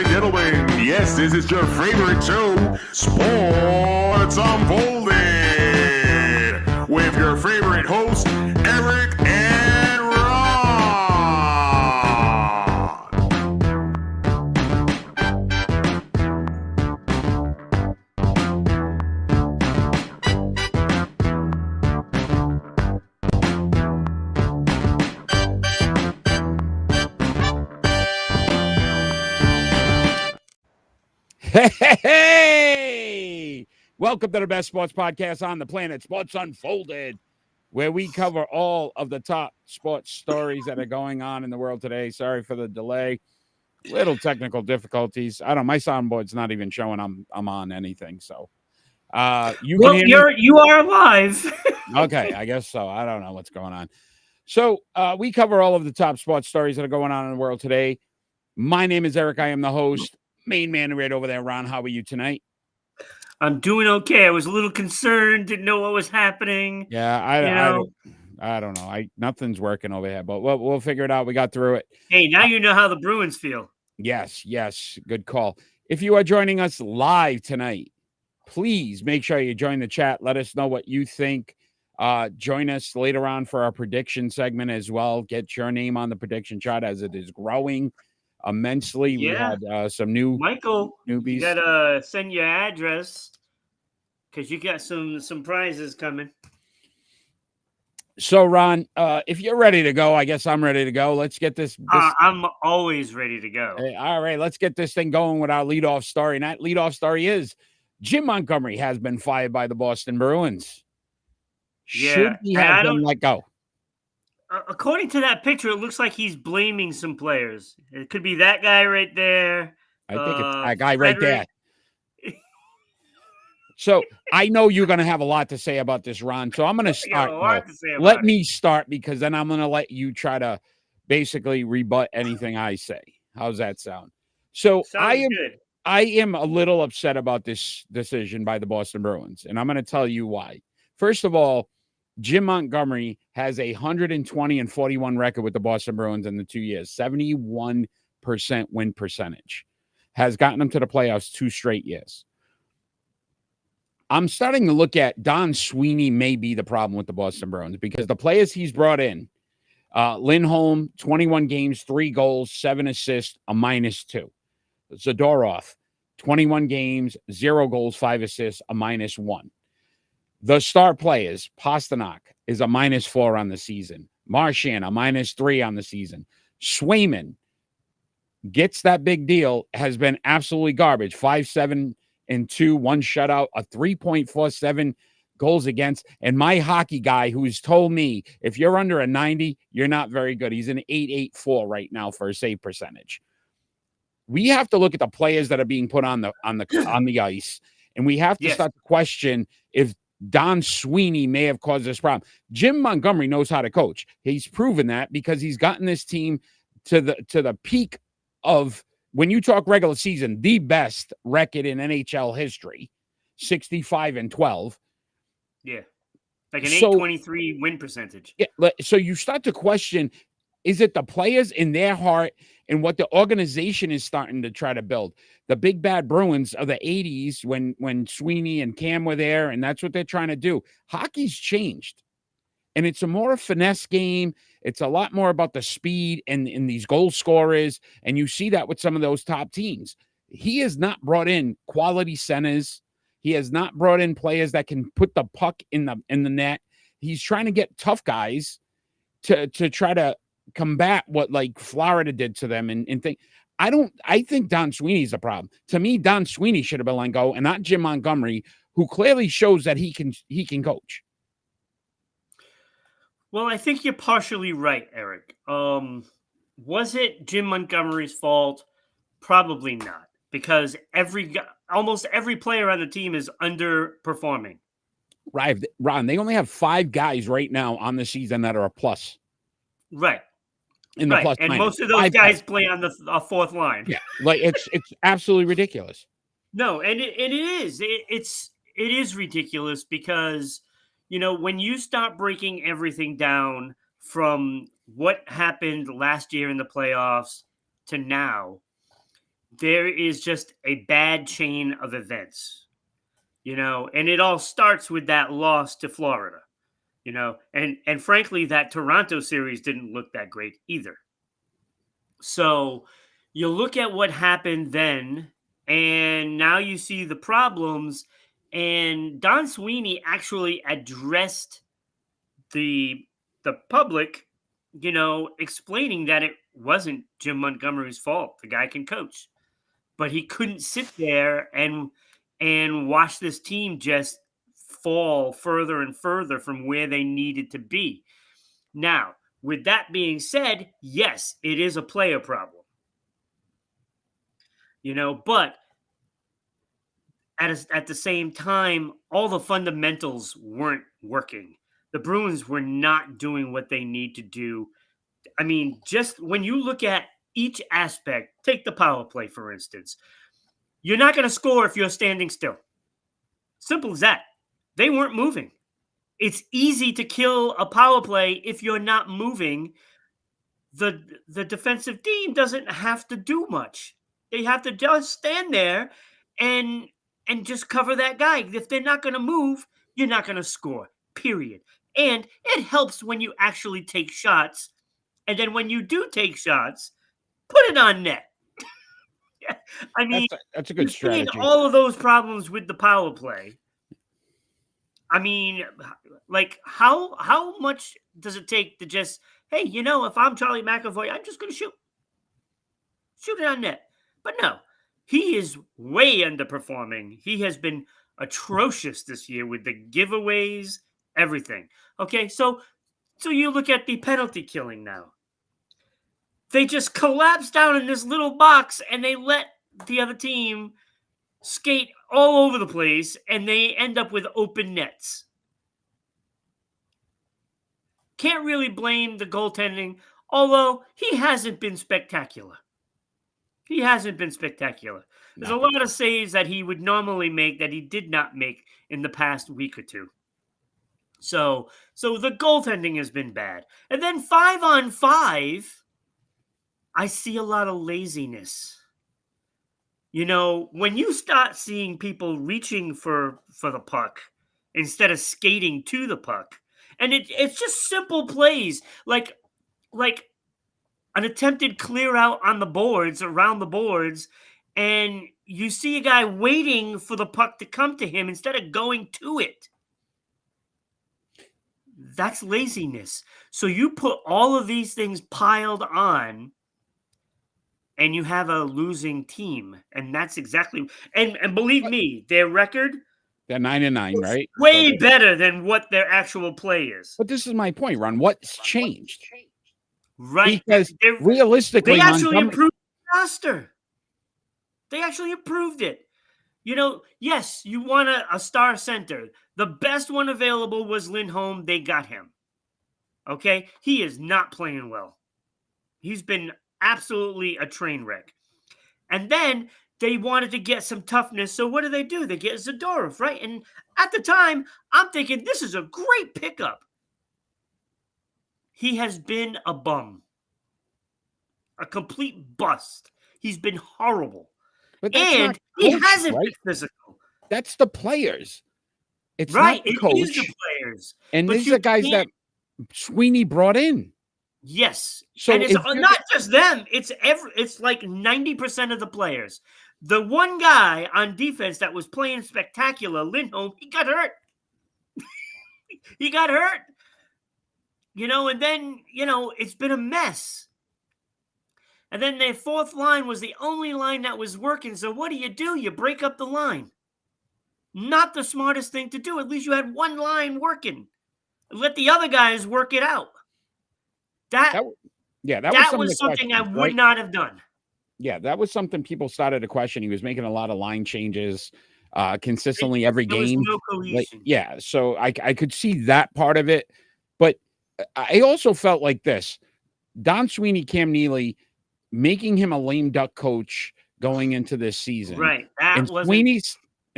and gentlemen, yes, this is your favorite show, Sports Unfolded, with your favorite hosts, Eric and Ron. Hey! Welcome to the best sports podcast on the planet, Sports Unfolded, where we cover all of the top sports stories that are going on in the world today. Sorry for the delay. Little technical difficulties. My soundboard's not even showing I'm on anything. So you are live. Okay, I guess so. I don't know what's going on. So we cover all of the top sports stories that are going on in the world today. My name is Eric. I am the host. Main man right over there. Ron, how are you tonight? I'm doing okay. I was a little concerned, didn't know what was happening. Yeah, I don't know. Nothing's working over here, but we'll figure it out. We got through it. Hey, now you know how the Bruins feel. Yes, good call. If you are joining us live tonight, please make sure you join the chat. Let us know what you think. Join us later on for our prediction segment as well. Get your name on the prediction chart as it is growing immensely. Yeah. We had some new Michael newbies. You gotta send your address because you got some prizes coming. So Ron, if you're ready to go, I guess I'm ready to go. Let's get this. I'm always ready to go. All right, let's get this thing going with our leadoff story. And that leadoff story is Jim Montgomery has been fired by the Boston Bruins. Should he have been let go? According to that picture, it looks like he's blaming some players. It could be that guy right there. I think it's that guy right there. So I know you're going to have a lot to say about this, Ron. So I'm going to start. Let me start because then I'm going to let you try to basically rebut anything I say. How's that sound? So I am a little upset about this decision by the Boston Bruins, and I'm going to tell you why. First of all, Jim Montgomery has a 120-41 record with the Boston Bruins in the 2 years. 71% win percentage has gotten them to the playoffs 2 straight years. I'm starting to look at Don Sweeney may be the problem with the Boston Bruins because the players he's brought in, Lindholm, 21 games, 3 goals, 7 assists, a -2. Zadorov, 21 games, 0 goals, 5 assists, a -1. The star players, Pasternak is a -4 on the season. Marchand, a -3 on the season. Swayman gets that big deal, has been absolutely garbage. 5-7-2, 1 shutout, a 3.47 goals against. And my hockey guy who's told me, if you're under a 90, you're not very good. He's an 8.84 right now for a save percentage. We have to look at the players that are being put on the ice, and we have to start to question if Don Sweeney may have caused this problem. Jim Montgomery knows how to coach. He's proven that because he's gotten this team to the peak of, when you talk regular season, the best record in NHL history, 65-12. Yeah. Like an 823 win percentage. Yeah. So you start to question, is it the players in their heart and what the organization is starting to try to build? The big bad Bruins of the 80s when Sweeney and Cam were there, and that's what they're trying to do. Hockey's changed, and it's a more finesse game. It's a lot more about the speed and these goal scorers, and you see that with some of those top teams. He has not brought in quality centers. He has not brought in players that can put the puck in the net. He's trying to get tough guys to try to combat what like Florida did to them and think. I think Don Sweeney's the problem. To me, Don Sweeney should have been let go and not Jim Montgomery, who clearly shows that he can coach. Well, I think you're partially right, Eric. Was it Jim Montgomery's fault? Probably not, because almost every player on the team is underperforming. Right, Ron, they only have 5 guys right now on the season that are a plus. Right. In the plus and minus. most of those guys play on the fourth line. Yeah, like it's absolutely ridiculous. No, and it is. It is ridiculous because, when you start breaking everything down from what happened last year in the playoffs to now, there is just a bad chain of events, and it all starts with that loss to Florida, and frankly, that Toronto series didn't look that great either. So you look at what happened then, and now you see the problems, and Don Sweeney actually addressed the public, explaining that it wasn't Jim Montgomery's fault. The guy can coach, but he couldn't sit there and watch this team just fall further and further from where they needed to be. Now, with that being said, yes, it is a player problem. But at the same time, all the fundamentals weren't working. The Bruins were not doing what they need to do. I mean, just when you look at each aspect, take the power play, for instance. You're not going to score if you're standing still. Simple as that. They weren't moving. It's easy to kill a power play if you're not moving. The defensive team doesn't have to do much. They have to just stand there and just cover that guy. If they're not going to move, you're not going to score, period. And it helps when you actually take shots. And then when you do take shots, put it on net. I mean, that's a good strategy. All of those problems with the power play. I mean, like how much does it take to just, hey, if I'm Charlie McAvoy, I'm just going to shoot it on net. But no, he is way underperforming. He has been atrocious this year with the giveaways, everything. Okay, so you look at the penalty killing now. They just collapse down in this little box and they let the other team skate all over the place, and they end up with open nets. Can't really blame the goaltending, although he hasn't been spectacular. There's a lot of saves that he would normally make that he did not make in the past week or two. So the goaltending has been bad. And then 5-on-5, I see a lot of laziness. When you start seeing people reaching for the puck instead of skating to the puck, and it's just simple plays like an attempted clear out on the boards, around the boards, and you see a guy waiting for the puck to come to him instead of going to it. That's laziness. So you put all of these things piled on, and you have a losing team. And that's exactly... And believe me, their record... They're 9-9, right? Way better than what their actual play is. But this is my point, Ron. What's changed? Right. Because realistically... They actually improved the roster. They actually improved it. Yes, you want a star center. The best one available was Lindholm. They got him. Okay? He is not playing well. He's been absolutely a train wreck. And then they wanted to get some toughness. So what do? They get Zadorov, right? And at the time, I'm thinking this is a great pickup. He has been a bum. A complete bust. He's been horrible. And he hasn't been physical. That's the players. It's right. Not the coach. It is the players. And these are the guys that Sweeney brought in. Yes. So and it's not just them. It's like 90% of the players. The one guy on defense that was playing spectacular, Lindholm, he got hurt. And then, it's been a mess. And then their fourth line was the only line that was working. So what do? You break up the line. Not the smartest thing to do. At least you had one line working. Let the other guys work it out. That was something I would not have done. Yeah, that was something people started to question. He was making a lot of line changes consistently every game. No cohesion. So I could see that part of it. But I also felt like this. Don Sweeney, Cam Neely, making him a lame duck coach going into this season. Right.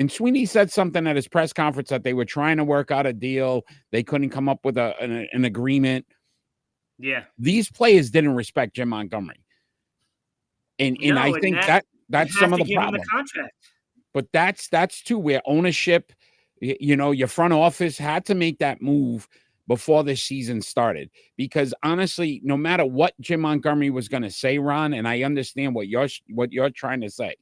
Sweeney said something at his press conference that they were trying to work out a deal. They couldn't come up with an agreement. Yeah. These players didn't respect Jim Montgomery. And I think that's some of the give him the problem. contract. But that's too where ownership, your front office had to make that move before the season started. Because honestly, no matter what Jim Montgomery was going to say, Ron, and I understand what you're trying to say.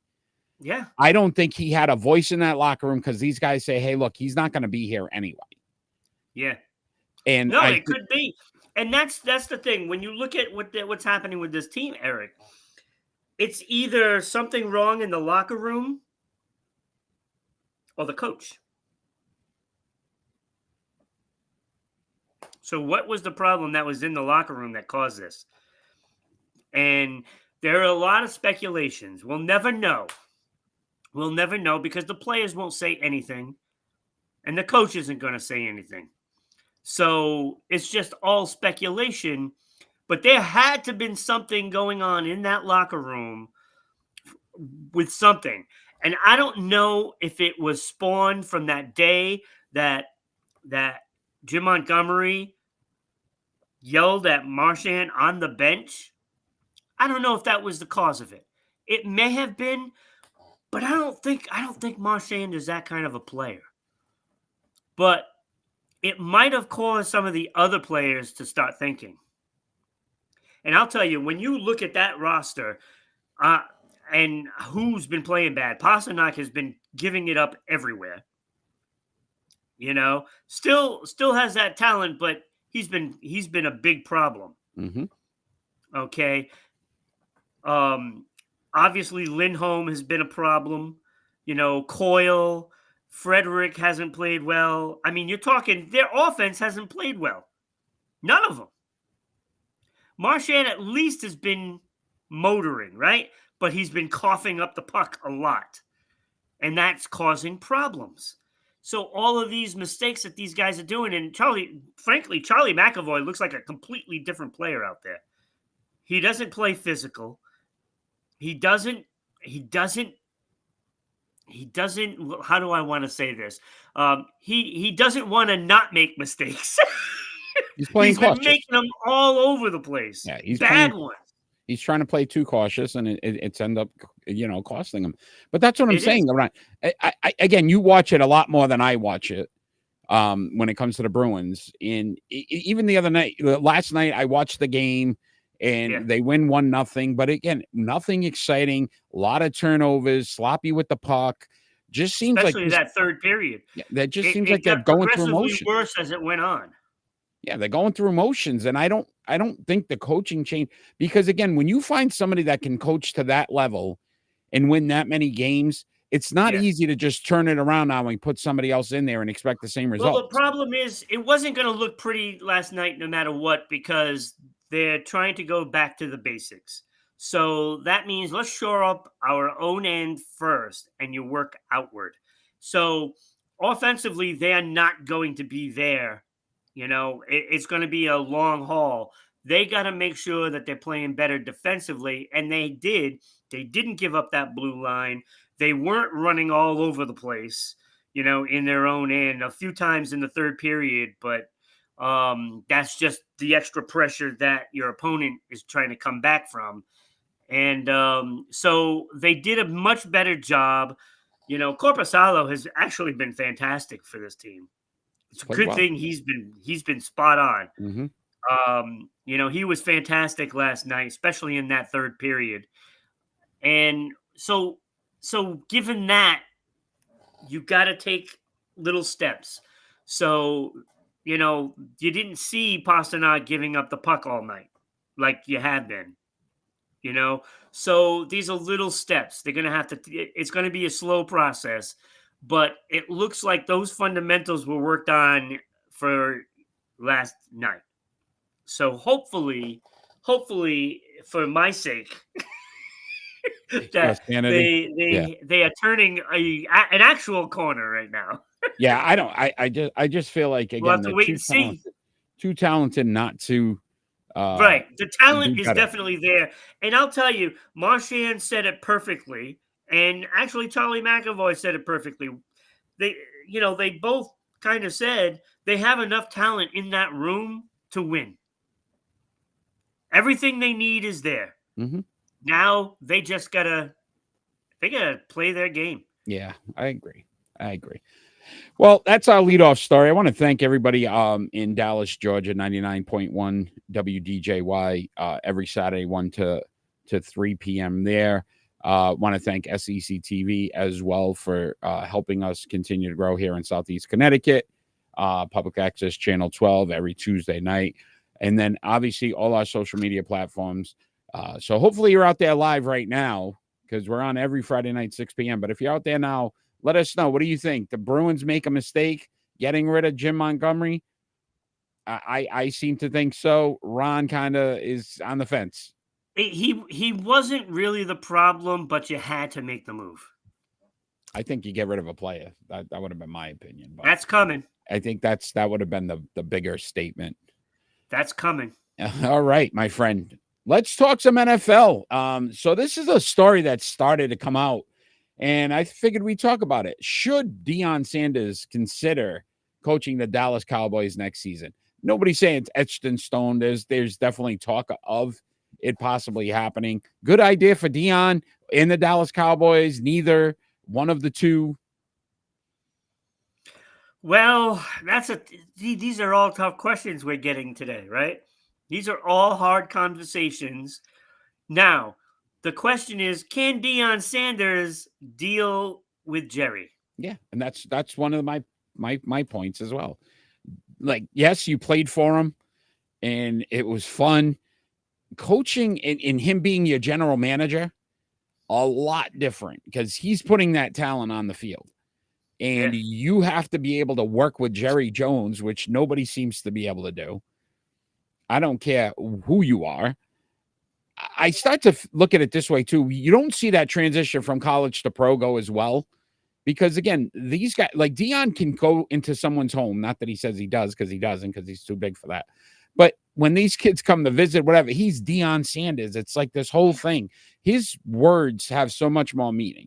Yeah. I don't think he had a voice in that locker room because these guys say, hey, look, he's not going to be here anyway. Yeah. And no, it could be. And that's the thing. When you look at what's happening with this team, Eric, it's either something wrong in the locker room or the coach. So what was the problem that was in the locker room that caused this? And there are a lot of speculations. We'll never know. We'll never know because the players won't say anything and the coach isn't going to say anything. So it's just all speculation. But there had to have been something going on in that locker room with something. And I don't know if it was spawned from that day that Jim Montgomery yelled at Marchand on the bench. I don't know if that was the cause of it. It may have been, but I don't think Marchand is that kind of a player. But it might have caused some of the other players to start thinking. And I'll tell you, when you look at that roster, and who's been playing bad, Pasternak has been giving it up everywhere. Still has that talent, but he's been a big problem. Mm-hmm. Okay. Obviously Lindholm has been a problem. Coyle, Frederick hasn't played well. I mean, you're talking their offense hasn't played well. None of them. Marchand at least has been motoring, right? But he's been coughing up the puck a lot. And that's causing problems. So all of these mistakes that these guys are doing, and Charlie McAvoy looks like a completely different player out there. He doesn't play physical. He doesn't, how do I want to say this? He doesn't want to not make mistakes. He's playing cautious. Been making them all over the place. Yeah, he's bad ones. He's trying to play too cautious, and it's end up, costing him. But that's what I'm saying, Ryan. Again, you watch it a lot more than I watch it when it comes to the Bruins. And even the other night, last night, I watched the game, and they win 1-0. But again, nothing exciting. A lot of turnovers, sloppy with the puck. Just seems especially like that third period. Yeah, that just seems like they're going through emotions. Worse as it went on. Yeah, they're going through emotions, and I don't think the coaching changed because again, when you find somebody that can coach to that level and win that many games, it's not easy to just turn it around now and put somebody else in there and expect the same result. Well, the problem is it wasn't going to look pretty last night, no matter what, because they're trying to go back to the basics. So that means let's shore up our own end first, and you work outward. So offensively, they are not going to be there. It's going to be a long haul. They got to make sure that they're playing better defensively, and they did. They didn't give up that blue line. They weren't running all over the place, in their own end a few times in the third period, but that's just the extra pressure that your opponent is trying to come back from. And so they did a much better job. Korpisalo has actually been fantastic for this team. It's a good thing he's been spot on. Mm-hmm. He was fantastic last night, especially in that third period. And so given that, you got to take little steps. So, you didn't see Pasternak giving up the puck all night like you had been. So these are little steps. They're going to have to, it's going to be a slow process, but it looks like those fundamentals were worked on for last night. So hopefully for my sake, that they are turning an actual corner right now. Yeah. I just feel like, again, we'll have to wait and see. Too talented not to, right. The talent is definitely there. And I'll tell you, Marchand said it perfectly. And actually, Charlie McAvoy said it perfectly. They both kind of said they have enough talent in that room to win. Everything they need is there. Mm-hmm. Now they just got to They got to play their game. Yeah, I agree. Well, that's our leadoff story. I want to thank everybody in Dallas, Georgia, 99.1 WDJY every Saturday, 1 to 3 p.m. there. Want to thank SEC TV as well for helping us continue to grow here in Southeast Connecticut. Public Access Channel 12 every Tuesday night. And then obviously all our social media platforms. So hopefully you're out there live right now because we're on every Friday night, 6 p.m. But if you're out there now, let us know. What do you think? The Bruins make a mistake getting rid of Jim Montgomery? I seem to think so. Ron kind of is on the fence. He wasn't really the problem, but you had to make the move. I think you get rid of a player. That would have been my opinion. But that's coming. I think that would have been the bigger statement. That's coming. All right, my friend. Let's talk some NFL. So this is a story that started to come out, and I figured we'd talk about it. Should Deion Sanders consider coaching the Dallas Cowboys next season? Nobody's saying it's etched in stone. There's definitely talk of it possibly happening. Good idea for Deion in the Dallas Cowboys. Neither one of the two. Well, these are all tough questions we're getting today, right? These are all hard conversations. Now, the question is, can Deion Sanders deal with Jerry? Yeah, and that's one of my points as well. Like, yes, you played for him, and it was fun. Coaching and him being your general manager, a lot different because he's putting that talent on the field. And you have to be able to work with Jerry Jones, which nobody seems to be able to do. I don't care who you are. I start to look at it this way, too. You don't see that transition from college to pro go as well. Because, again, these guys, like Deion can go into someone's home. Not that he says he does, because he doesn't, because he's too big for that. But when these kids come to visit, whatever, he's Deion Sanders. It's like this whole thing. His words have so much more meaning.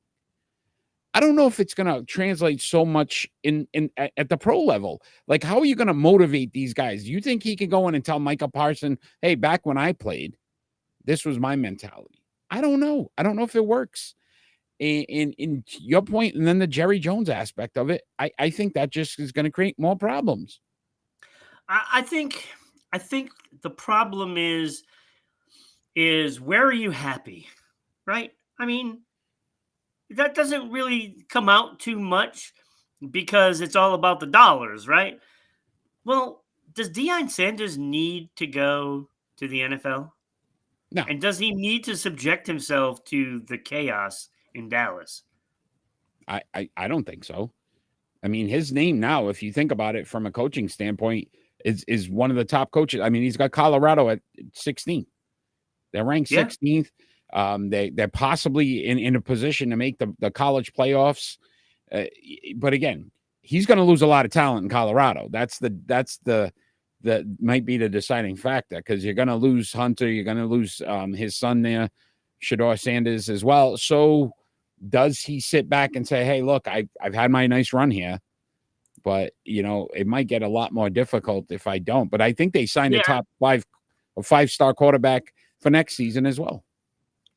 I don't know if it's going to translate so much at the pro level. Like, how are you going to motivate these guys? Do you think he can go in and tell Micah Parsons, hey, back when I played, this was my mentality? I don't know. I don't know if it works. In your point, and then the Jerry Jones aspect of it, I think that just is going to create more problems. I think the problem is where are you happy, right? I mean, that doesn't really come out too much because it's all about the dollars, right? Well, does Deion Sanders need to go to the NFL? No. And does he need to subject himself to the chaos in Dallas? I don't think so. I mean, his name now, if you think about it from a coaching standpoint, is one of the top coaches. I mean, he's got Colorado at 16th. They're ranked 16th. They're possibly in a position to make the college playoffs. But again, he's going to lose a lot of talent in Colorado. That might be the deciding factor because you're going to lose Hunter. You're going to lose his son there, Shedeur Sanders as well. So does he sit back and say, hey, look, I've had my nice run here, but it might get a lot more difficult if I don't. But I think they signed a top five-star quarterback for next season as well.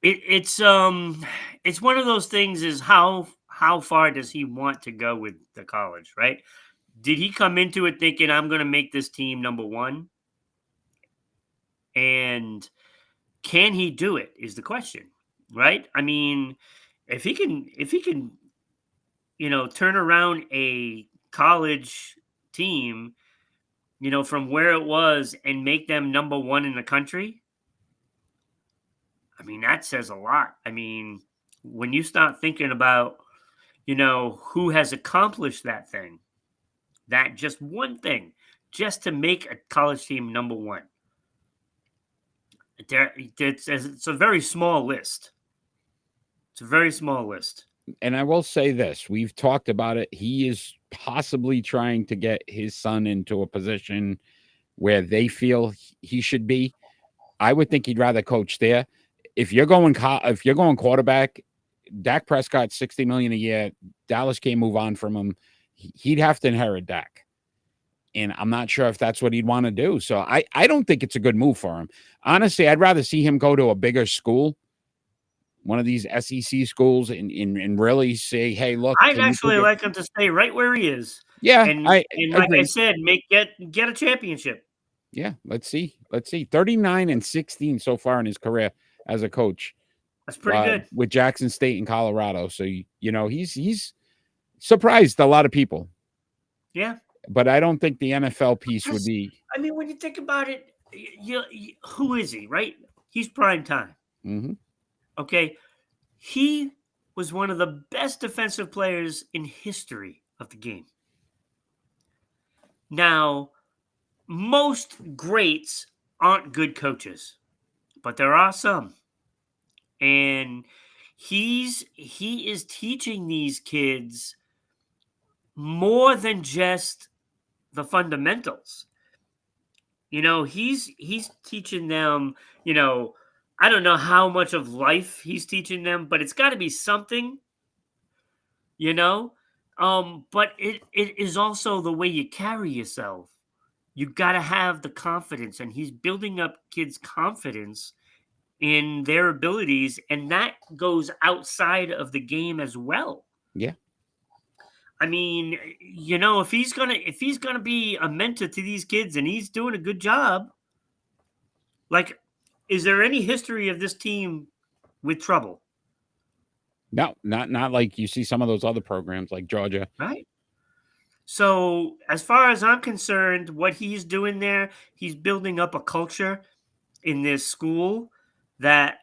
It's one of those things is how far does he want to go with the college, right? Did he come into it thinking I'm going to make this team number one? And can he do it is the question, right? I mean, if he can, turn around a college team, from where it was and make them number one in the country, I mean, that says a lot. I mean, when you start thinking about, who has accomplished that thing, that just one thing, just to make a college team number one, it's a very small list. It's a very small list. And I will say this, we've talked about it. He is possibly trying to get his son into a position where they feel he should be. I would think he'd rather coach there. If you're going quarterback, Dak Prescott, $60 million a year, Dallas can't move on from him. He'd have to inherit Dak. And I'm not sure if that's what he'd want to do. So I don't think it's a good move for him. Honestly, I'd rather see him go to a bigger school one of these SEC schools and really say, hey, look. I'd actually like him to stay right where he is. Yeah, and like I said, get a championship. Yeah, let's see. 39-16 so far in his career as a coach. That's pretty good with Jackson State and Colorado. So he's surprised a lot of people. Yeah, but I don't think the NFL piece would be. I mean, when you think about it, who is he? Right? He's prime time. Mm-hmm. Okay, he was one of the best defensive players in history of the game. Now, most greats aren't good coaches, but there are some. And he is teaching these kids more than just the fundamentals. He's teaching them, I don't know how much of life he's teaching them, but it's got to be something, but it is also the way you carry yourself. You got to have the confidence, and he's building up kids' confidence in their abilities, and that goes outside of the game as well. Yeah. I mean, if he's gonna be a mentor to these kids and he's doing a good job, like, is there any history of this team with trouble? No, not like you see some of those other programs like Georgia. Right. So as far as I'm concerned, what he's doing there, he's building up a culture in this school that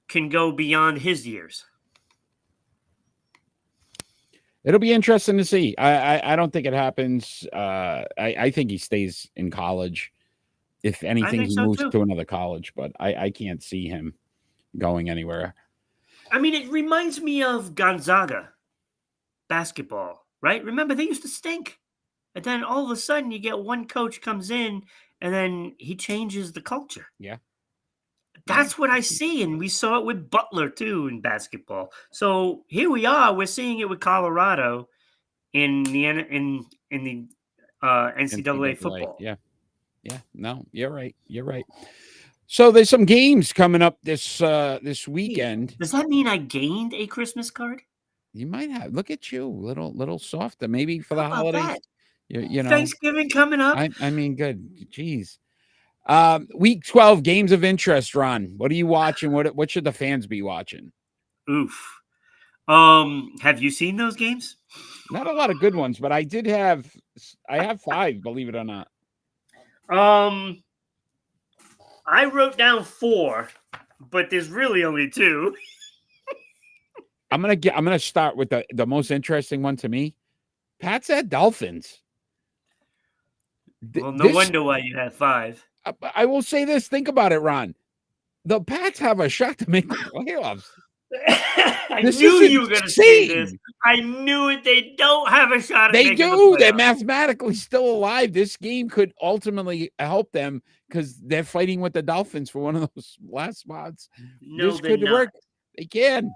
can go beyond his years. It'll be interesting to see. I don't think it happens. I think he stays in college. If anything, he moves to another college, but I can't see him going anywhere. I mean, it reminds me of Gonzaga basketball, right? Remember, they used to stink. And then all of a sudden you get one coach comes in and then he changes the culture. Yeah. That's what I see, and we saw it with Butler too in basketball. So here we are. We're seeing it with Colorado in the NCAA football. Yeah. No, you're right. So there's some games coming up this weekend. Does that mean I gained a Christmas card? You might have. Look at you, little softer, maybe for the holidays. Thanksgiving coming up. I mean, good. Jeez. Week 12 games of interest, Ron. What are you watching? What should the fans be watching? Oof. Have you seen those games? Not a lot of good ones, but I have 5, believe it or not. I wrote down 4, but there's really only 2. I'm gonna start with the most interesting one to me. Pats at Dolphins. Well, no wonder why you had 5. I will say this. Think about it, Ron. The Pats have a shot to make the playoffs. I knew you were going to say this. I knew it. They don't have a shot at making the playoffs. They're mathematically still alive. This game could ultimately help them because they're fighting with the Dolphins for one of those last spots. No, this could work. They can.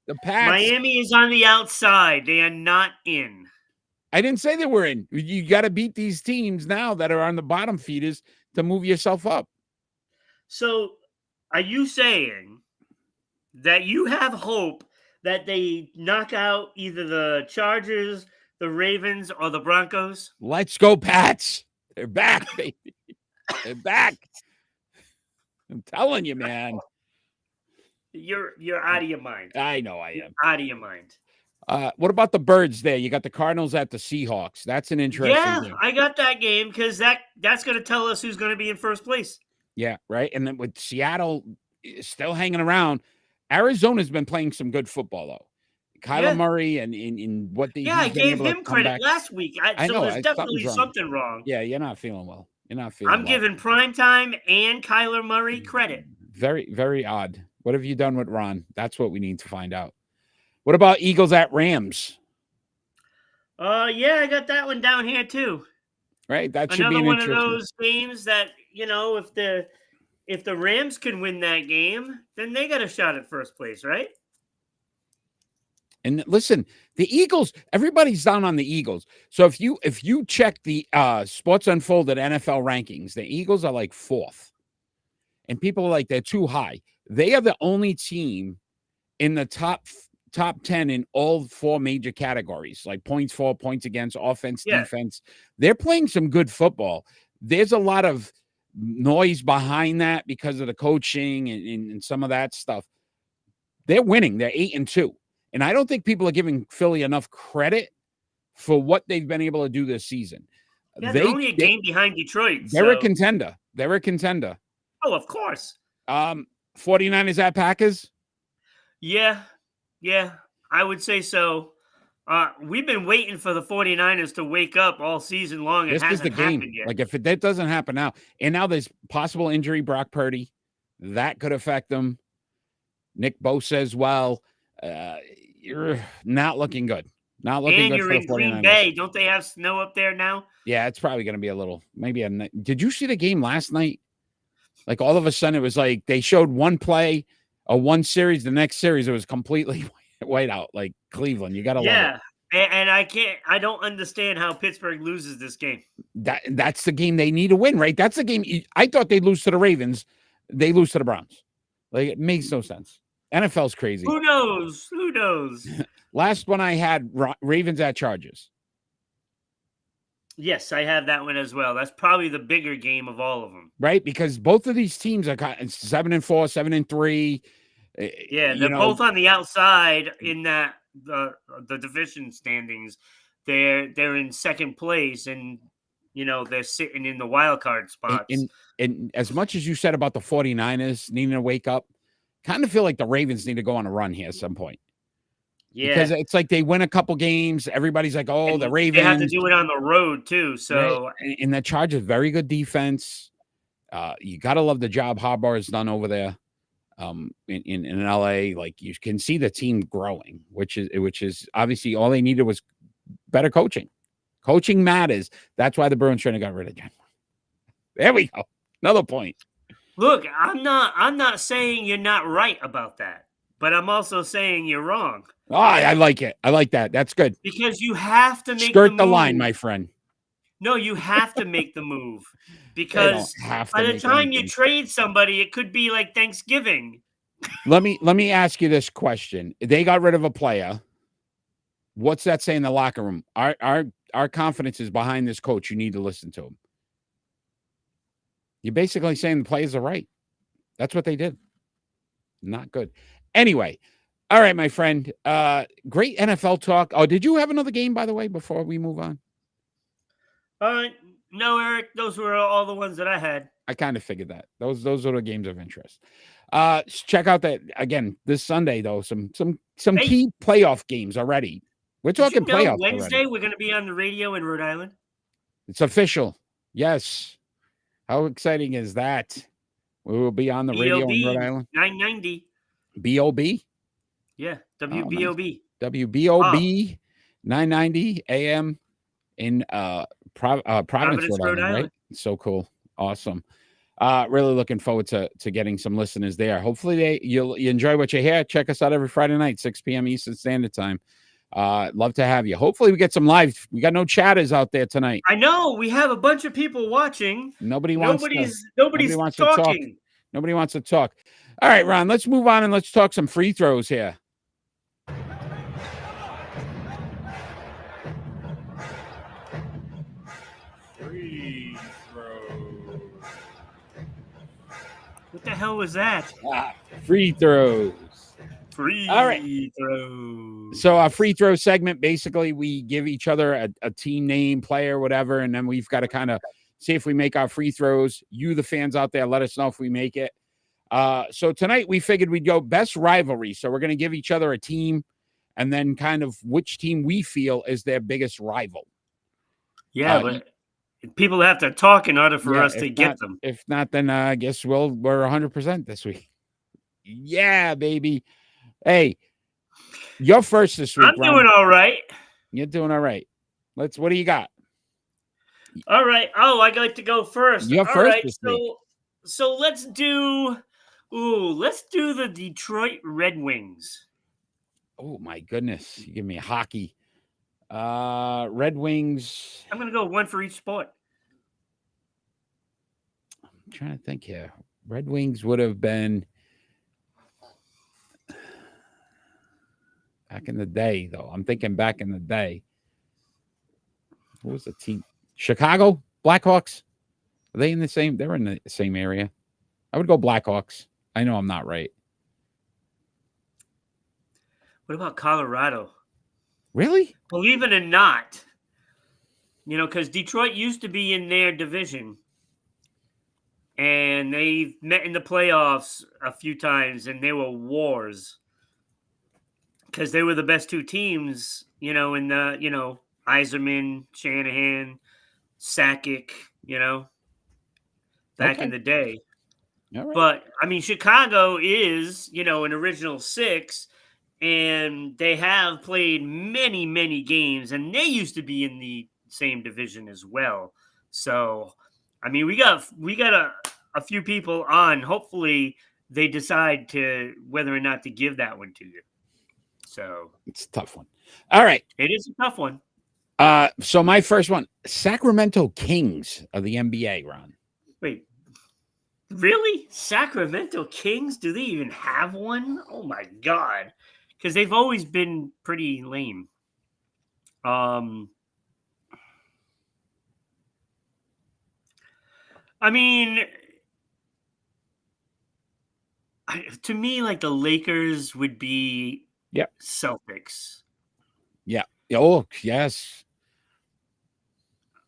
The Pats. Miami is on the outside. They are not in. I didn't say they were in. You got to beat these teams now that are on the bottom feeders to move yourself up. So are you saying that you have hope that they knock out either the Chargers, the Ravens, or the Broncos? Let's go, Pats. They're back, baby. They're back. I'm telling you, man. You're out of your mind. I know I am. Out of your mind. What about the Birds there? You got the Cardinals at the Seahawks. That's an interesting game. I got that game because that's going to tell us who's going to be in first place. Yeah, right. And then with Seattle still hanging around, Arizona's been playing some good football, though. Kyler Murray and in what the I gave him credit last week. I know there's definitely something wrong. Yeah, you're not feeling well. I'm giving Primetime and Kyler Murray credit. Very, very odd. What have you done with Ron? That's what we need to find out. What about Eagles at Rams? Yeah, I got that one down here too. Right, that should be another one of those games that if the Rams can win that game, then they got a shot at first place, right? And listen, the Eagles, everybody's down on the Eagles. So if you check the Sports Unfolded NFL rankings, the Eagles are like 4th. And people are like, they're too high. They are the only team in the top 10 in all 4 major categories, like points for, points against, offense, defense. They're playing some good football. There's a lot of noise behind that because of the coaching and some of that stuff. They're winning. They're 8-2. And I don't think people are giving Philly enough credit for what they've been able to do this season. Yeah, they're only a game behind Detroit. They're a contender. They're a contender. Oh, of course. 49ers at Packers? Yeah, I would say so. We've been waiting for the 49ers to wake up all season long. It hasn't happened yet. Like, if that doesn't happen now, and now there's possible injury, Brock Purdy, that could affect them. Nick Bosa as well. You're not looking good. Not looking good for the 49ers. And you're in Green Bay. Don't they have snow up there now? Yeah, it's probably going to be a little, maybe did you see the game last night? Like, all of a sudden, it was like they showed one play, one series. The next series, it was completely white out, like Cleveland. You got to love it. Yeah, and I don't understand how Pittsburgh loses this game. That's the game they need to win, right? That's the game. I thought they'd lose to the Ravens. They lose to the Browns. Like, it makes no sense. NFL's crazy. Who knows? Last one I had, Ravens at Chargers. Yes, I have that one as well. That's probably the bigger game of all of them. Right? Because both of these teams are 7-4, 7-3. Yeah, they're both on the outside in that the division standings. They're in second place, and they're sitting in the wild card spots. And as much as you said about the 49ers needing to wake up, kind of feel like the Ravens need to go on a run here at some point. Yeah. Because it's like they win a couple games. Everybody's like, oh, the Ravens. They have to do it on the road, too. So, right? And the Chargers, very good defense. You got to love the job Harbaugh has done over there in LA. Like, you can see the team growing, which is obviously all they needed was better coaching. Coaching matters. That's why the Bruins shouldn't have got rid of Jen. There we go. Another point. Look, I'm not saying you're not right about that, but I'm also saying you're wrong. Oh, I like it. I like that. That's good. Because you have to make the line, my friend. No, you have to make the move. Because by the time you trade somebody, it could be like Thanksgiving. Let me ask you this question. They got rid of a player. What's that say in the locker room? Our confidence is behind this coach. You need to listen to him. You're basically saying the players are right. That's what they did. Not good. Anyway, all right, my friend. Great NFL talk. Oh, did you have another game, by the way, before we move on? No, Eric. Those were all the ones that I had. I kind of figured that. Those are the games of interest. Check out that again this Sunday, though. Some key playoff games already. We're talking playoffs. Wednesday, already. We're going to be on the radio in Rhode Island. It's official. Yes. How exciting is that? We will be on the radio in Rhode Island. 990. B-O-B? Yeah, WBOB. Nice. WBOB, 990 AM in Providence, Rhode Island, right? So cool. Awesome. Really looking forward to getting some listeners there. Hopefully you enjoy what you hear. Check us out every Friday night, 6 p.m. Eastern Standard Time. Love to have you. Hopefully we get some live. We got no chatters out there tonight. I know we have a bunch of people watching. Nobody's talking. Nobody wants to talk. All right, Ron, let's move on and let's talk some free throws here. Free throws. What the hell was that? Free throws. All right. Throws. So our free throw segment, basically we give each other a team name, player, whatever, and then we've got to kind of see if we make our free throws. You, the fans out there, let us know if we make it. So tonight we figured we'd go best rivalry. So we're going to give each other a team and then kind of which team we feel is their biggest rival. Yeah, but people have to talk in order for us to get them. If not, then I guess we're 100% this week. Yeah, baby. Hey, you're first this week. I'm doing all right. You're doing all right. What do you got? All right. Oh, I got to go first. You're first this week. So let's do the Detroit Red Wings. Oh my goodness. You give me hockey. Red Wings. I'm gonna go one for each sport. I'm trying to think here. Red Wings would have been Back in the day, though. I'm thinking back in the day. What was the team? Chicago Blackhawks? Are they in the same? They're in the same area. I would go Blackhawks. I know I'm not right. What about Colorado? Really? Believe it or not, because Detroit used to be in their division. And they met in the playoffs a few times, and there were wars. Because they were the best two teams, in the, Yzerman, Shanahan, Sakic, back in the day. All right. But, Chicago is, an original six, and they have played many, many games, and they used to be in the same division as well. So, we got a few people on. Hopefully, they decide whether or not to give that one to you. So it's a tough one. All right. It is a tough one. So my first one, Sacramento Kings of the NBA, Ron. Wait, really? Sacramento Kings? Do they even have one? Oh my God. Because they've always been pretty lame. To me, like the Lakers would be Celtics. Yeah. Oh, yes.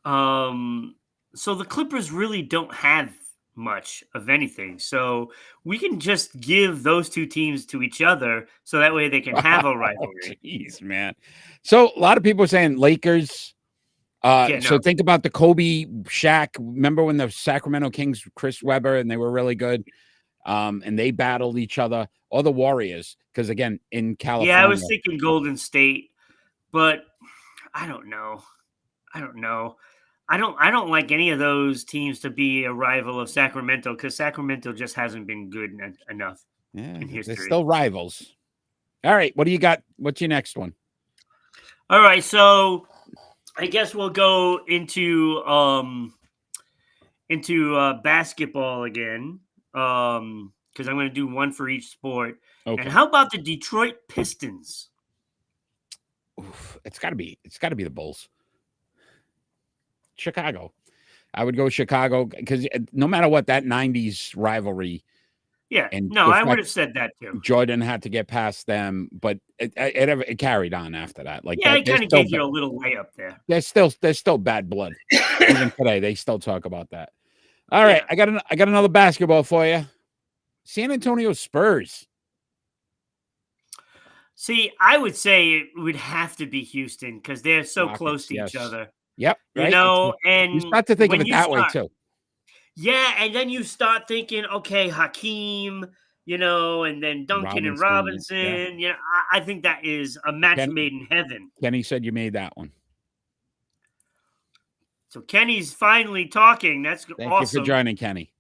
So the Clippers really don't have much of anything. So we can just give those two teams to each other so that way they can have a rivalry. Jeez, man. So a lot of people are saying Lakers. So think about the Kobe, Shaq. Remember when the Sacramento Kings, Chris Webber, and they were really good? And they battled each other, or the Warriors, because again, in California. Yeah, I was thinking Golden State, but I don't know. I don't like any of those teams to be a rival of Sacramento because Sacramento just hasn't been good enough in history. They're still rivals. All right, what do you got? What's your next one? All right, so I guess we'll go into basketball again. Because I'm going to do one for each sport. Okay. And how about the Detroit Pistons? Oof, it's got to be the Bulls. Chicago. I would go Chicago because no matter what, that 90s rivalry. Yeah, I would have said that too. Jordan had to get past them, but it carried on after that. Like, yeah, it kind of gave you a little layup there. There's still bad blood. Even today, they still talk about that. All right, I got another basketball for you. San Antonio Spurs. See, I would say it would have to be Houston because they're so close to each other. Yep. Right? And you start to think of it that way too. Yeah, and then you start thinking, okay, Hakeem, and then Duncan and Robinson. Yeah. I think that is a match made in heaven. Kenny said you made that one. So Kenny's finally talking. That's awesome. Thank you for joining, Kenny.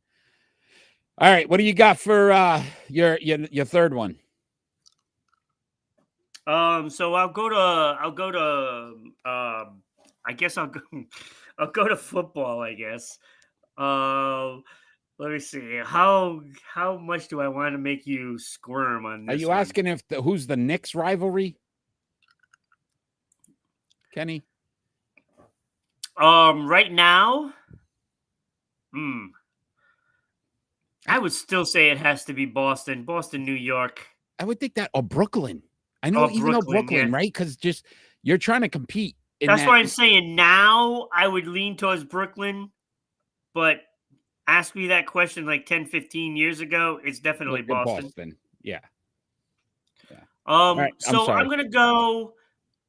All right, what do you got for your third one? So I'll go to I guess I'll go to football, I guess. Let me see. How much do I want to make you squirm on this? Are you asking who's the Knicks rivalry? Kenny? Right now, I would still say it has to be Boston, New York. I would think that, or Brooklyn. I know, even though Brooklyn, right? Because just you're trying to compete. That's why I'm saying now I would lean towards Brooklyn, but ask me that question like 10, 15 years ago, it's definitely Boston. Yeah. Right, so I'm going to go,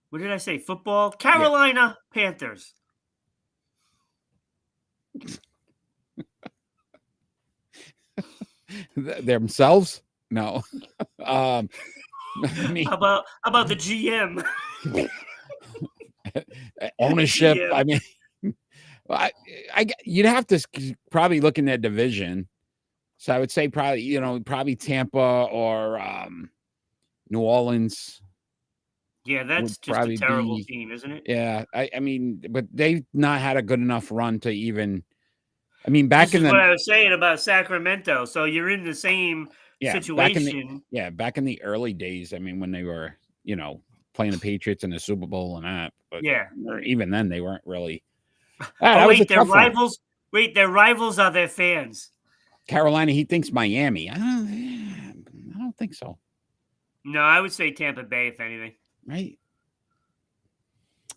what did I say? Football? Carolina Panthers. Themselves? No. How about the GM? Ownership. GM. I mean, you'd have to probably look in their division. So I would say probably Tampa or New Orleans. Yeah, that's just a terrible team, isn't it? Yeah, I mean, but they've not had a good enough run to even. I mean, back in what I was saying about Sacramento. So you're in the same situation. Back in the early days. I mean, when they were, playing the Patriots in the Super Bowl and that. But yeah, even then they weren't really. Oh, wait, their rivals. Wait, their rivals are their fans. Carolina, he thinks Miami. I don't think so. No, I would say Tampa Bay, if anything. Right.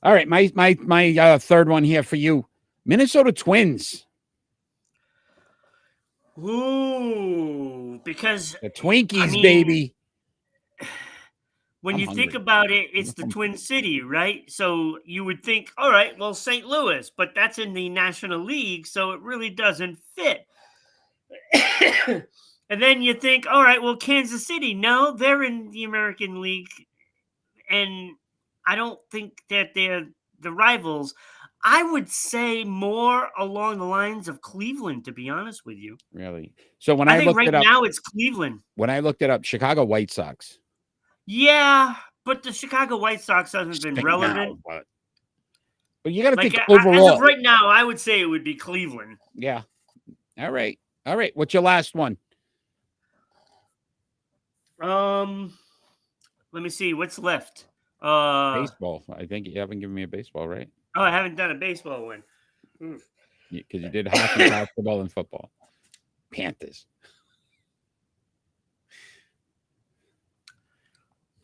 All right, my third one here for you. Minnesota Twins. Ooh, because the Twinkies, baby. When you think about it, it's the Twin City, right? So you would think, all right, well, St. Louis, but that's in the National League, so it really doesn't fit. And then you think, all right, well, Kansas City, no, they're in the American League, and I don't think that they're the rivals. I would say more along the lines of Cleveland, to be honest with you. Really? So when I I think looked right it up, now it's Cleveland. When I looked it up, Chicago White Sox. Yeah, but the Chicago White Sox hasn't been relevant. Now, but you got to think As overall. of right now, I would say it would be Cleveland. Yeah. All right. What's your last one? Let me see what's left. Baseball. I think you haven't given me a baseball, right? Oh, I haven't done a baseball one. Because you did hockey, basketball, and football. Panthers.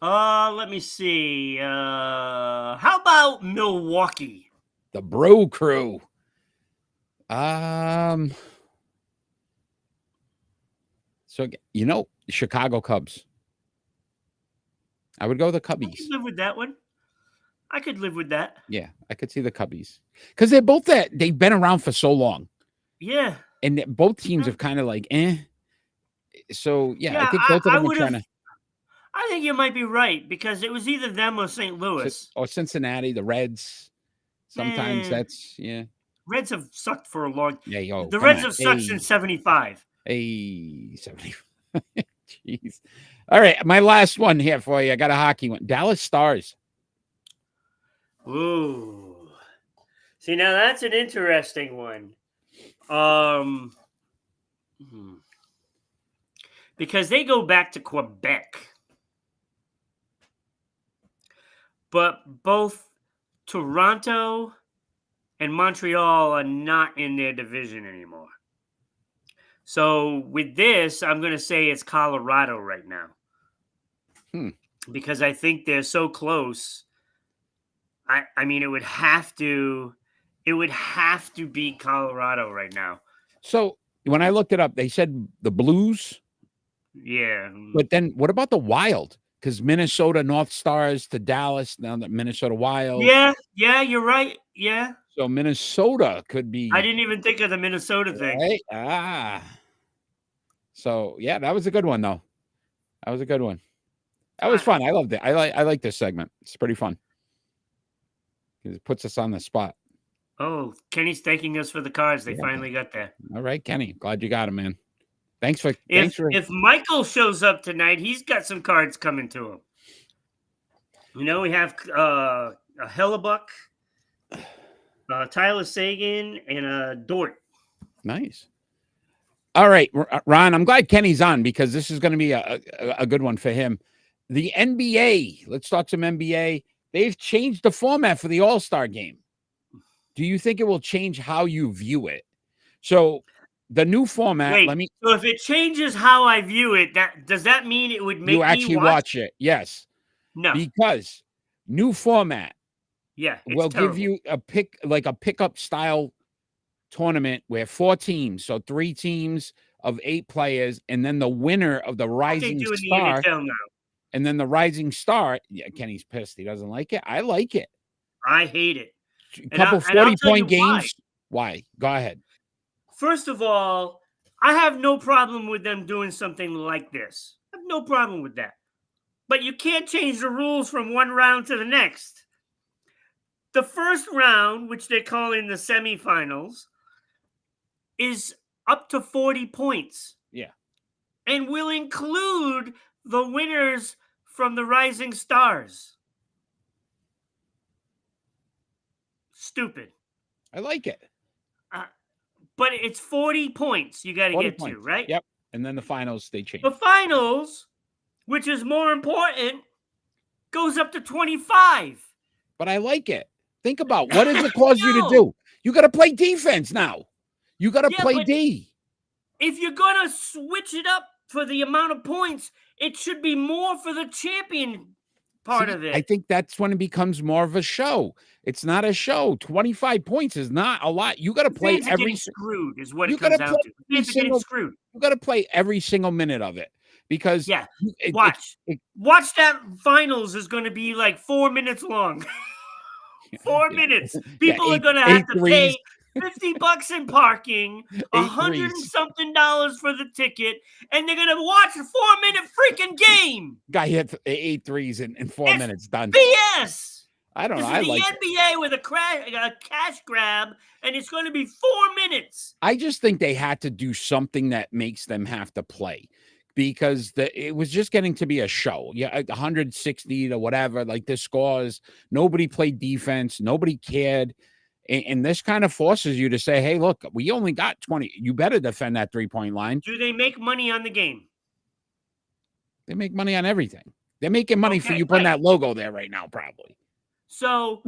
Let me see. How about Milwaukee? The Bro Crew. So Chicago Cubs. I would go the Cubbies. I could live with that one. I could live with that. Yeah, I could see the Cubbies because they're both they've been around for so long. Yeah, and both teams have kind of like So I think both of them are trying to. I think you might be right because it was either them or St. Louis or Cincinnati, the Reds. Sometimes that's Reds have sucked for a long. Yeah, the Reds have sucked since '75. 75. Jeez. All right, my last one here for you. I got a hockey one. Dallas Stars. Ooh. See, now that's an interesting one. Because they go back to Quebec. But both Toronto and Montreal are not in their division anymore. So with this, I'm going to say it's Colorado right now. Because I think they're so close. I mean, it would have to be Colorado right now. So when I looked it up, they said the Blues. Yeah. But then what about the Wild? Because Minnesota North Stars to Dallas, now the Minnesota Wild. Yeah, you're right. Yeah. So Minnesota could be. I didn't even think of the Minnesota thing. Right? So yeah, that was a good one though. That was a good one. That was fun. I loved it. I like this segment. It's pretty fun. It puts us on the spot. Oh, Kenny's thanking us for the cards. They finally got there. All right, Kenny. Glad you got him, man. Thanks for. If Michael shows up tonight, he's got some cards coming to him. We have a Hellebuck, Tyler Sagan, and a Dort. Nice. All right, Ron. I'm glad Kenny's on because this is going to be a good one for him. The NBA. Let's talk some NBA. They've changed the format for the All-Star game. Do you think it will change how you view it? So the new format. Wait, so if it changes how I view it, does that mean it would make you actually me watch it? Yes. No. Because new format. Yeah. Will give you a pickup style tournament where 4 teams, so 3 teams of 8 players, and then the winner of the rising star. And then the rising star. Yeah, Kenny's pissed. He doesn't like it. I like it. I hate it. A couple 40-point games. Why? Go ahead. First of all, I have no problem with them doing something like this. I have no problem with that. But you can't change the rules from one round to the next. The first round, which they're calling the semifinals, is up to 40 points. Yeah. And will include the winners from the rising stars. Stupid. I like it. But it's 40 points you got to get to, right? Yep. And then the finals, they change. The finals, which is more important, goes up to 25. But I like it. Think about what does it cause you to do? You got to play defense now. You got to play D. If you're going to switch it up for the amount of points, it should be more for the champion part of it. I think that's when it becomes more of a show. It's not a show. 25 points is not a lot. You got to play every screwed is what it comes down to. Fans are getting screwed. You got to play every single minute of it because watch that finals is going to be like 4 minutes long. 4 minutes. People are going to have to pay $50 in parking, $100 and something for the ticket, and they're gonna watch a 4-minute freaking game. Guy hit 8 threes in 4 minutes. Done. BS. I don't know. I like the NBA with a cash grab, and it's going to be 4 minutes. I just think they had to do something that makes them have to play. Because it was just getting to be a show. 160 to whatever, like the scores. Nobody played defense. Nobody cared. And this kind of forces you to say, hey, look, we only got 20. You better defend that 3-point line. Do they make money on the game? They make money on everything. They're making money for you putting that logo there right now, probably. So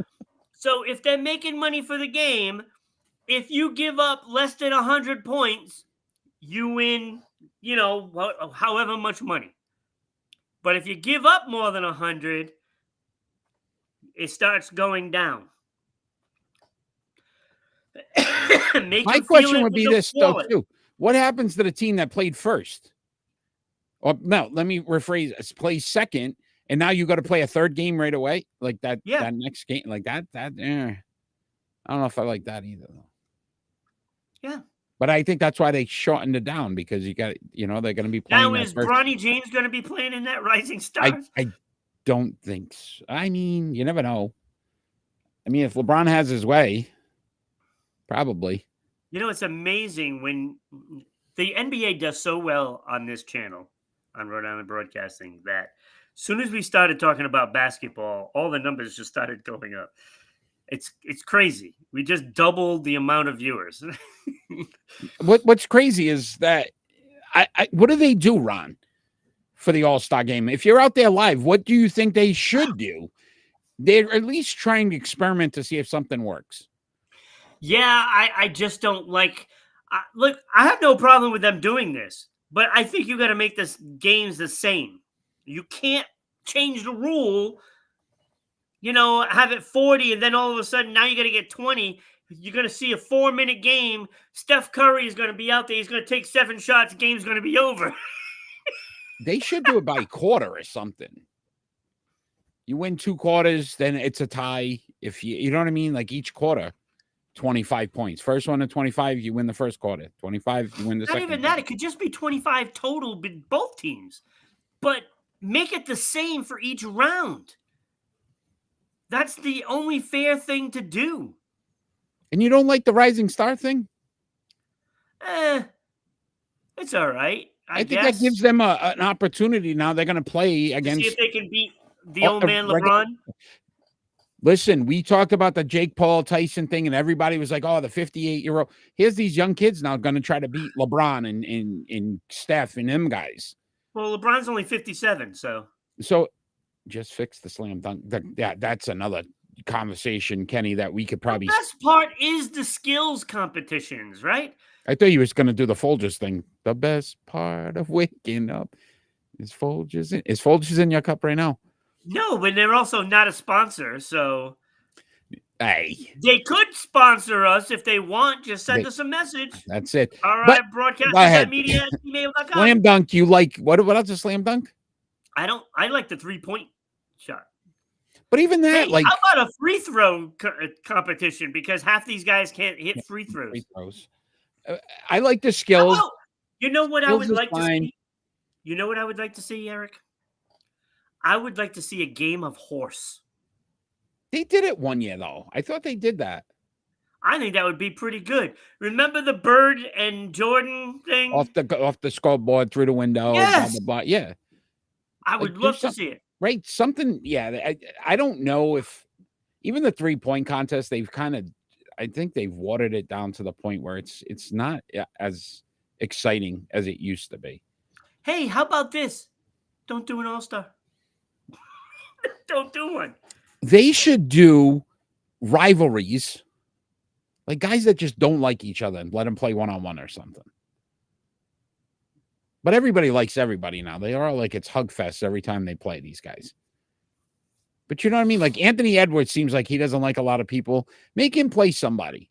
if they're making money for the game, if you give up less than 100 points, you win, however much money. But if you give up more than 100, it starts going down. My question would be this, though, too. What happens to the team that played first? Or no, let me rephrase it. Play second, and now you got to play a third game right away? Like that next game? Like that? I don't know if I like that either, though. Yeah. But I think that's why they shortened it down, because you got, they're going to be playing. Now, is Bronny James going to be playing in that Rising Stars? I don't think so. I mean, you never know. I mean, if LeBron has his way, probably. It's amazing when the NBA does so well on this channel, on Rhode Island Broadcasting, that as soon as we started talking about basketball, all the numbers just started going up. It's crazy. We just doubled the amount of viewers. What's crazy is that what do they do, Ron, for the All-Star game? If you're out there live, what do you think they should do? They're at least trying to experiment to see if something works. Yeah, I just don't like. Look, I have no problem with them doing this, but I think you got to make this games the same. You can't change the rule. Have it 40, and then all of a sudden now you got to get 20. You're going to see a 4-minute game. Steph Curry is going to be out there. He's going to take 7 shots. Game's going to be over. They should do it by quarter or something. You win 2 quarters, then it's a tie. If you know what I mean? Like each quarter, 25 points. First one to 25, you win the first quarter. 25, you win the second. Not even that. It could just be 25 total with both teams. But make it the same for each round. That's the only fair thing to do. And you don't like the Rising Star thing? It's all right. I think guess that gives them an opportunity. Now they're going to play against. See if they can beat the old man LeBron. Listen, we talked about the Jake Paul Tyson thing, and everybody was like, "Oh, the 58-year-old." Here's these young kids now going to try to beat LeBron and Steph and them guys. Well, LeBron's only 57, so just fix the slam dunk. That's another conversation, Kenny, that we could probably. The best part is the skills competitions, right? I thought you was going to do the Folgers thing. The best part of waking up is Folgers. Is Folgers in your cup right now? No, but they're also not a sponsor, so. Hey. They could sponsor us if they want. Just send us a message. That's it. All right, broadcasting@media@gmail.com. Slam dunk. You like what else is slam dunk? I like the 3-point shot. But even that, how about a free throw competition? Because half these guys can't hit free throws. Free throws. I like the skills. You know what I would like to see? You know what I would like to see, Eric? I would like to see a game of horse. They did it one year, though. I thought they did that. I think that would be pretty good. Remember the Bird and Jordan thing? Off the scoreboard, through the window. Yes. Blah, blah, blah. Yeah. I would love to see it. Right. Something. Yeah. I don't know if even the 3-point contest, I think they've watered it down to the point where it's not as exciting as it used to be. Hey, how about this? Don't do an all-star. Don't do one. They should do rivalries, like guys that just don't like each other, and let them play one-on-one or something. But everybody likes everybody now. They are like it's hug fest every time they play, these guys. But you know what I mean? Like Anthony Edwards seems like he doesn't like a lot of people. Make him play somebody.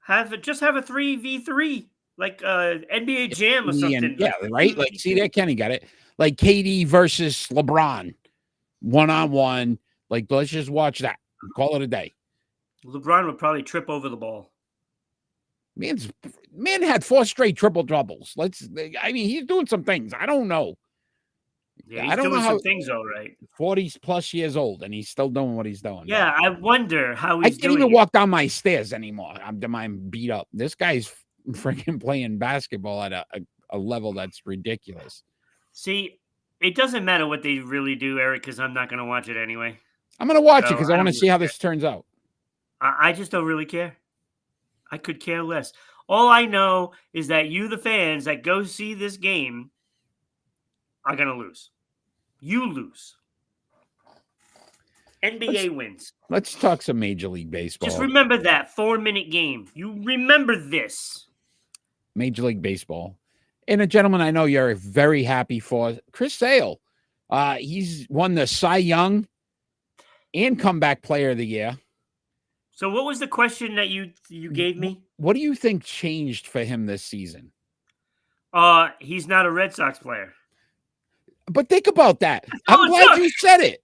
Have a 3v3, like NBA Jam or something. Yeah, right? Like, see there, Kenny got it. Like KD versus LeBron, one-on-one. Like, let's just watch that. Call it a day. LeBron would probably trip over the ball. Man had 4 straight triple doubles. He's doing some things. I don't know. Yeah, he's doing some things all right. 40 plus years old, and he's still doing what he's doing. Yeah, I wonder how he's doing. I can't even walk down my stairs anymore. I'm beat up. This guy's freaking playing basketball at a level that's ridiculous. See, it doesn't matter what they really do, Eric, because I'm not going to watch it anyway. I'm going to watch it because I want to see how this turns out. I just don't really care. I could care less. All I know is that you, the fans that go see this game, are going to lose. You lose. NBA wins. Let's talk some Major League Baseball. Just remember that 4-minute game. You remember this. Major League Baseball. And a gentleman I know you're very happy for, Chris Sale. He's won the Cy Young and Comeback Player of the Year. So what was the question that you gave me? What do you think changed for him this season? He's not a Red Sox player. But think about that. I'm glad you said it.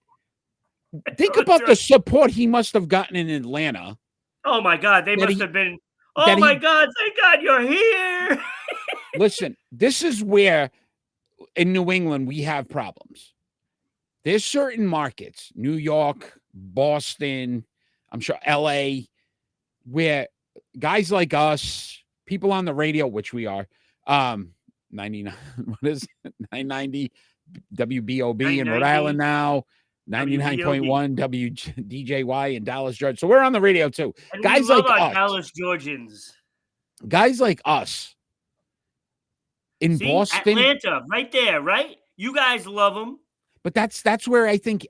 Think about the support he must have gotten in Atlanta. Oh, my God. They must have been. Oh, my God. Thank God you're here. Listen, this is where in New England we have problems. There's certain markets, New York, Boston, I'm sure LA, where guys like us, people on the radio, which we are, 99, what is it? 990 WBOB in Rhode Island now, 99.1 WDJY in Dallas, Georgia. So we're on the radio too. And guys like us, Dallas Georgians. Guys like us in Boston, Atlanta, right there, right? You guys love them. But that's where I think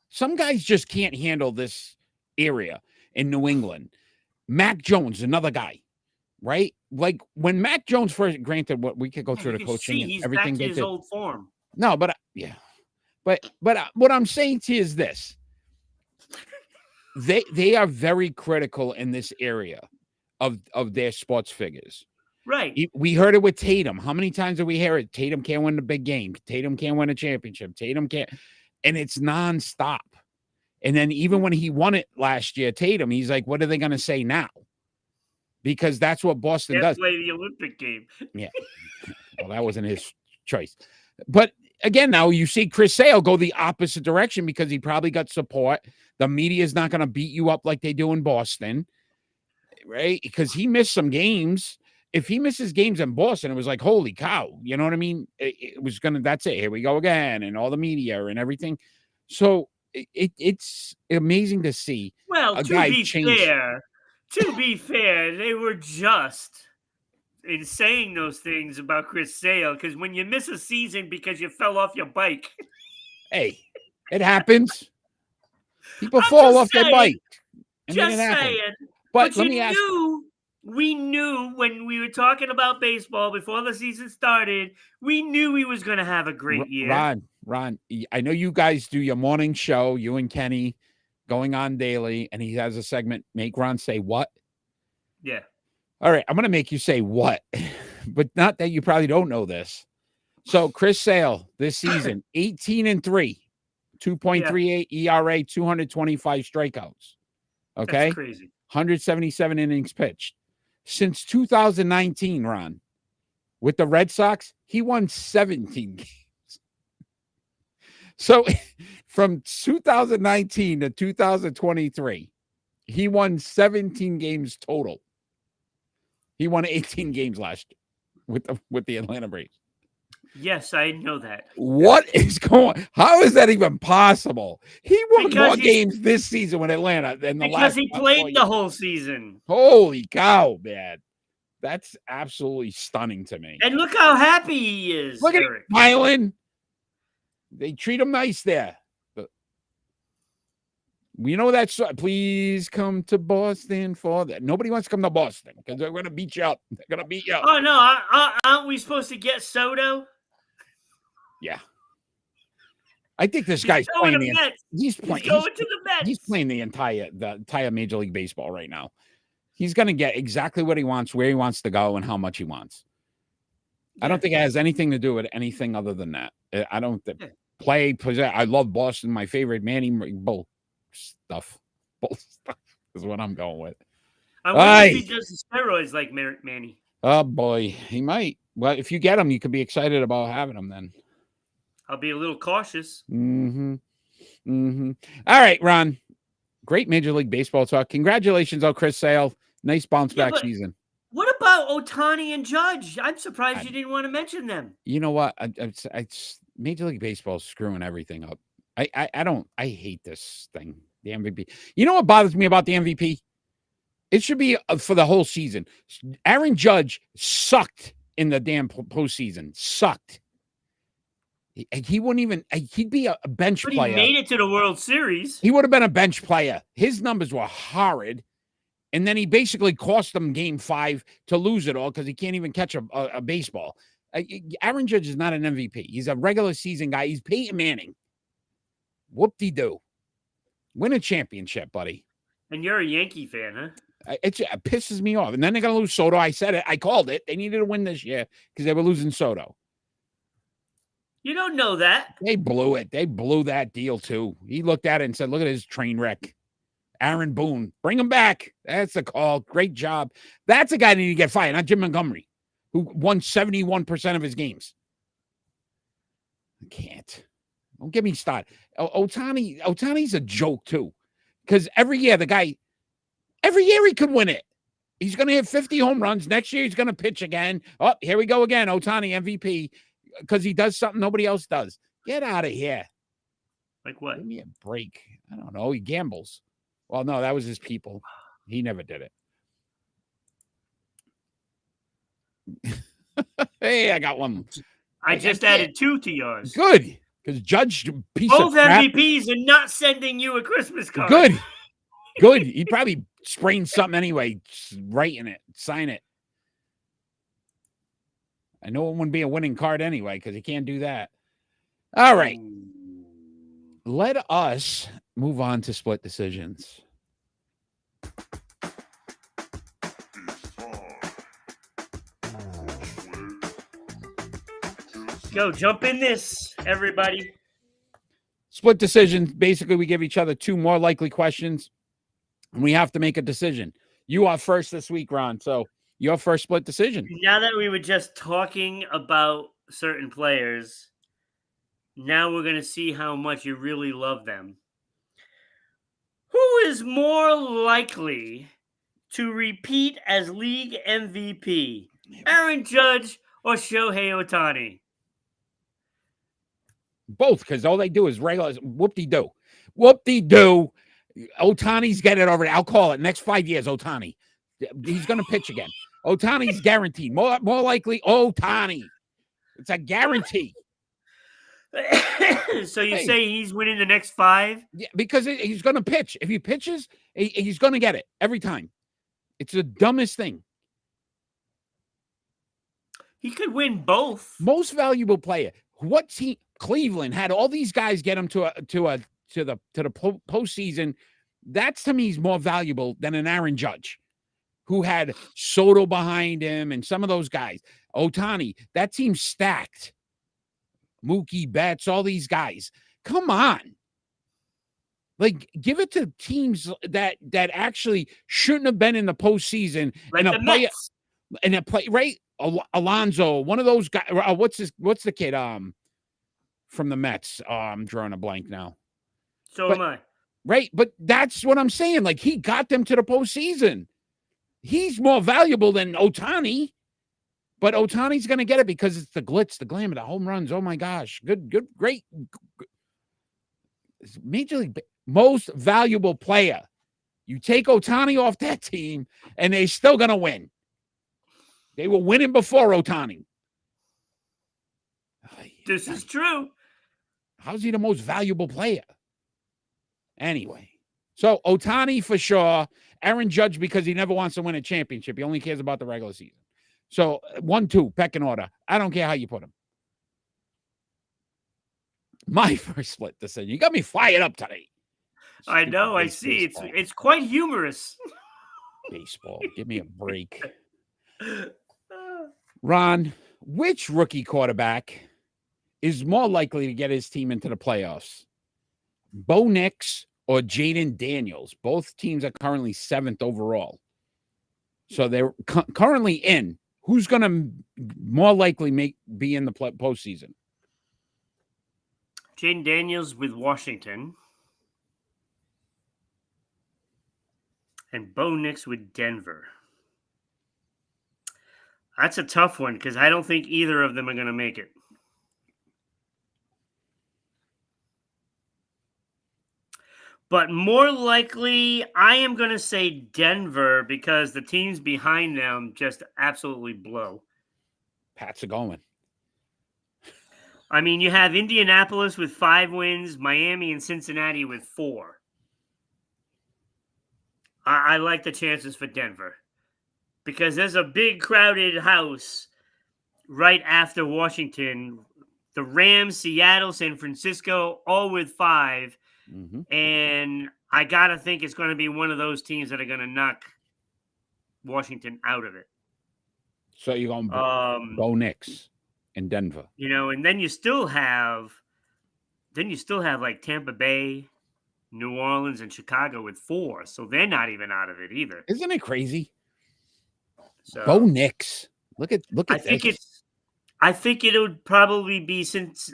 some guys just can't handle this area in New England. Mac Jones, another guy, right? Like when Mac Jones first, granted, what we could go through the coaching and he's everything. Back to his old form. No, but yeah, but what I'm saying to you is this: they are very critical in this area of their sports figures. Right. We heard it with Tatum. How many times did we hear it? Tatum can't win the big game. Tatum can't win a championship. Tatum can't, and it's nonstop. And then even when he won it last year, Tatum, he's like, what are they going to say now? Because that's what Boston does. Play the Olympic game. Yeah. Well, that wasn't his choice. But again, now you see Chris Sale go the opposite direction because he probably got support. The media is not going to beat you up like they do in Boston, right? Because he missed some games. If he misses games in Boston, it was like, holy cow. You know what I mean? It was going to, that's it. Here we go again. And all the media and everything. So it's amazing to see. Well, to be fair, they were just in saying those things about Chris Sale. Because when you miss a season because you fell off your bike. Hey, it happens. People fall off their bike. Just saying. But let me ask we knew when we were talking about baseball before the season started, we knew he was going to have a great year. Ron, I know you guys do your morning show, you and Kenny going on daily, and he has a segment, make Ron say what? Yeah. All right, I'm going to make you say what, but not that you probably don't know this. So Chris Sale this season, 18-3, 2.38 ERA, 225 strikeouts. Okay. That's crazy. 177 innings pitched. Since 2019, Ron, with the Red Sox, he won 17 games. So from 2019 to 2023, he won 17 games total. He won 18 games last year with the Atlanta Braves. Yes, I know that. What is going? How is that even possible? He won more games this season with Atlanta than the last. Because he played the whole season. Holy cow, man! That's absolutely stunning to me. And look how happy he is. Look at him smiling. They treat him nice there. You know that's please come to Boston for that. Nobody wants to come to Boston because they're going to beat you up. They're going to beat you up. Oh no, aren't we supposed to get Soto? Yeah. I think this guy's playing the Mets. He's going to the Mets. He's playing the entire Major League Baseball right now. He's going to get exactly what he wants, where he wants to go, and how much he wants. Yeah. I don't think it has anything to do with anything other than that. I don't think play. I love Boston. My favorite Manny bull stuff. Bull stuff is what I'm going with. I wonder if he does the steroids like Manny. Oh boy, he might. Well, if you get him, you could be excited about having him. Then I'll be a little cautious. All right, Ron. Great Major League Baseball talk. Congratulations, Chris Sale. Nice bounce back season. What about Ohtani and Judge? I'm surprised you didn't want to mention them. You know what? Major League Baseball is screwing everything up. I hate this thing, the MVP. You know what bothers me about the MVP? It should be for the whole season. Aaron Judge sucked in the damn postseason. Sucked. He wouldn't even. He'd be a bench player. He made it to the World Series. He would have been a bench player. His numbers were horrid. And then he basically cost them Game 5 to lose it all because he can't even catch a baseball. Aaron Judge is not an MVP. He's a regular season guy. He's Peyton Manning. Whoop-de-doo. Win a championship, buddy. And you're a Yankee fan, huh? It pisses me off. And then they're going to lose Soto. I said it. I called it. They needed to win this year because they were losing Soto. You don't know that. They blew it. They blew that deal, too. He looked at it and said, look at his train wreck. Aaron Boone, bring him back. That's the call. Great job. That's a guy that need to get fired, not Jim Montgomery, who won 71% of his games. I can't. Don't get me started. Ohtani's a joke, too. Because every year he could win it. He's going to hit 50 home runs. Next year, he's going to pitch again. Oh, here we go again. Ohtani MVP because he does something nobody else does. Get out of here. Like what? Give me a break. I don't know. He gambles. Well, no, that was his people. He never did it. Hey, I got one. I just added 2 to yours. Good. Because Judge piece both of crap. MVPs are not sending you a Christmas card. Good. He probably sprained something anyway. Writing it. Sign it. I know it wouldn't be a winning card anyway because he can't do that. All right. Let us move on to split decisions. Go, jump in this, everybody. Split decision. Basically, we give each other 2 more likely questions, and we have to make a decision. You are first this week, Ron, so your first split decision. Now that we were just talking about certain players, now we're going to see how much you really love them. Who is more likely to repeat as league MVP? Aaron Judge or Shohei Ohtani? Both, because all they do is regular whoop-de-doo. Whoop-de-doo. Ohtani's got it already. I'll call it. Next 5 years, Ohtani. He's going to pitch again. Ohtani's guaranteed. More likely, Ohtani. It's a guarantee. So you say he's winning the next 5? Yeah, because he's going to pitch. If he pitches, he's going to get it every time. It's the dumbest thing. He could win both. Most valuable player. What team? Cleveland had all these guys get him to the postseason. That's to me is more valuable than an Aaron Judge, who had Soto behind him and some of those guys. Ohtani, that team's stacked. Mookie Betts, all these guys. Come on. Like, give it to teams that actually shouldn't have been in the postseason. Like the Mets. And a play, right? Alonso, one of those guys. What's the kid from the Mets? I'm drawing a blank now. Am I. Right? But that's what I'm saying. Like, he got them to the postseason. He's more valuable than Ohtani. But Ohtani's going to get it because it's the glitz, the glamour, the home runs. Oh, my gosh. Good, great. Major League most valuable player. You take Ohtani off that team, and they're still going to win. They were winning before Ohtani. This is true. How's he the most valuable player? Anyway, So Ohtani for sure. Aaron Judge because he never wants to win a championship. He only cares about the regular season. So 1, 2, pecking order. I don't care how you put him. My first split decision. You got me fired up today. I know. I see. It's quite humorous. Baseball. Give me a break. Ron, which rookie quarterback is more likely to get his team into the playoffs? Bo Nix or Jaden Daniels? Both teams are currently 7th overall. So they're currently in. Who's going to more likely be in the postseason? Jaden Daniels with Washington. And Bo Nix with Denver. That's a tough one because I don't think either of them are going to make it. But more likely, I am going to say Denver because the teams behind them just absolutely blow. Pats are going. I mean, you have Indianapolis with 5 wins, Miami and Cincinnati with 4. I like the chances for Denver because there's a big crowded house right after Washington. The Rams, Seattle, San Francisco, all with 5. Mm-hmm. And I got to think it's going to be one of those teams that are going to knock Washington out of it. So you're going Bo Nix in Denver. You know, and then you still have like Tampa Bay, New Orleans, and Chicago with 4. So they're not even out of it either. Isn't it crazy? So Bo Nix. Look at I think it would probably be since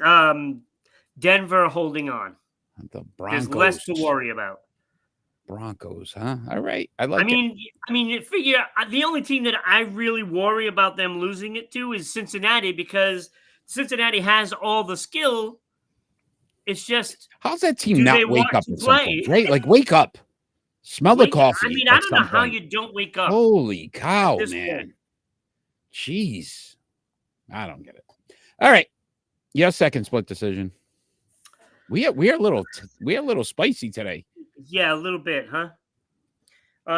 Denver holding on. The Broncos. There's less to worry about. Broncos, huh? All right. I like it. Figure the only team that I really worry about them losing it to is Cincinnati because Cincinnati has all the skill. It's just how's that team not wake up at some point, right? Like wake up. Smell the coffee. I mean, I don't know how you don't wake up. Holy cow, man. Jeez. I don't get it. All right. Your second split decision. We are a little spicy today. Yeah, a little bit, huh?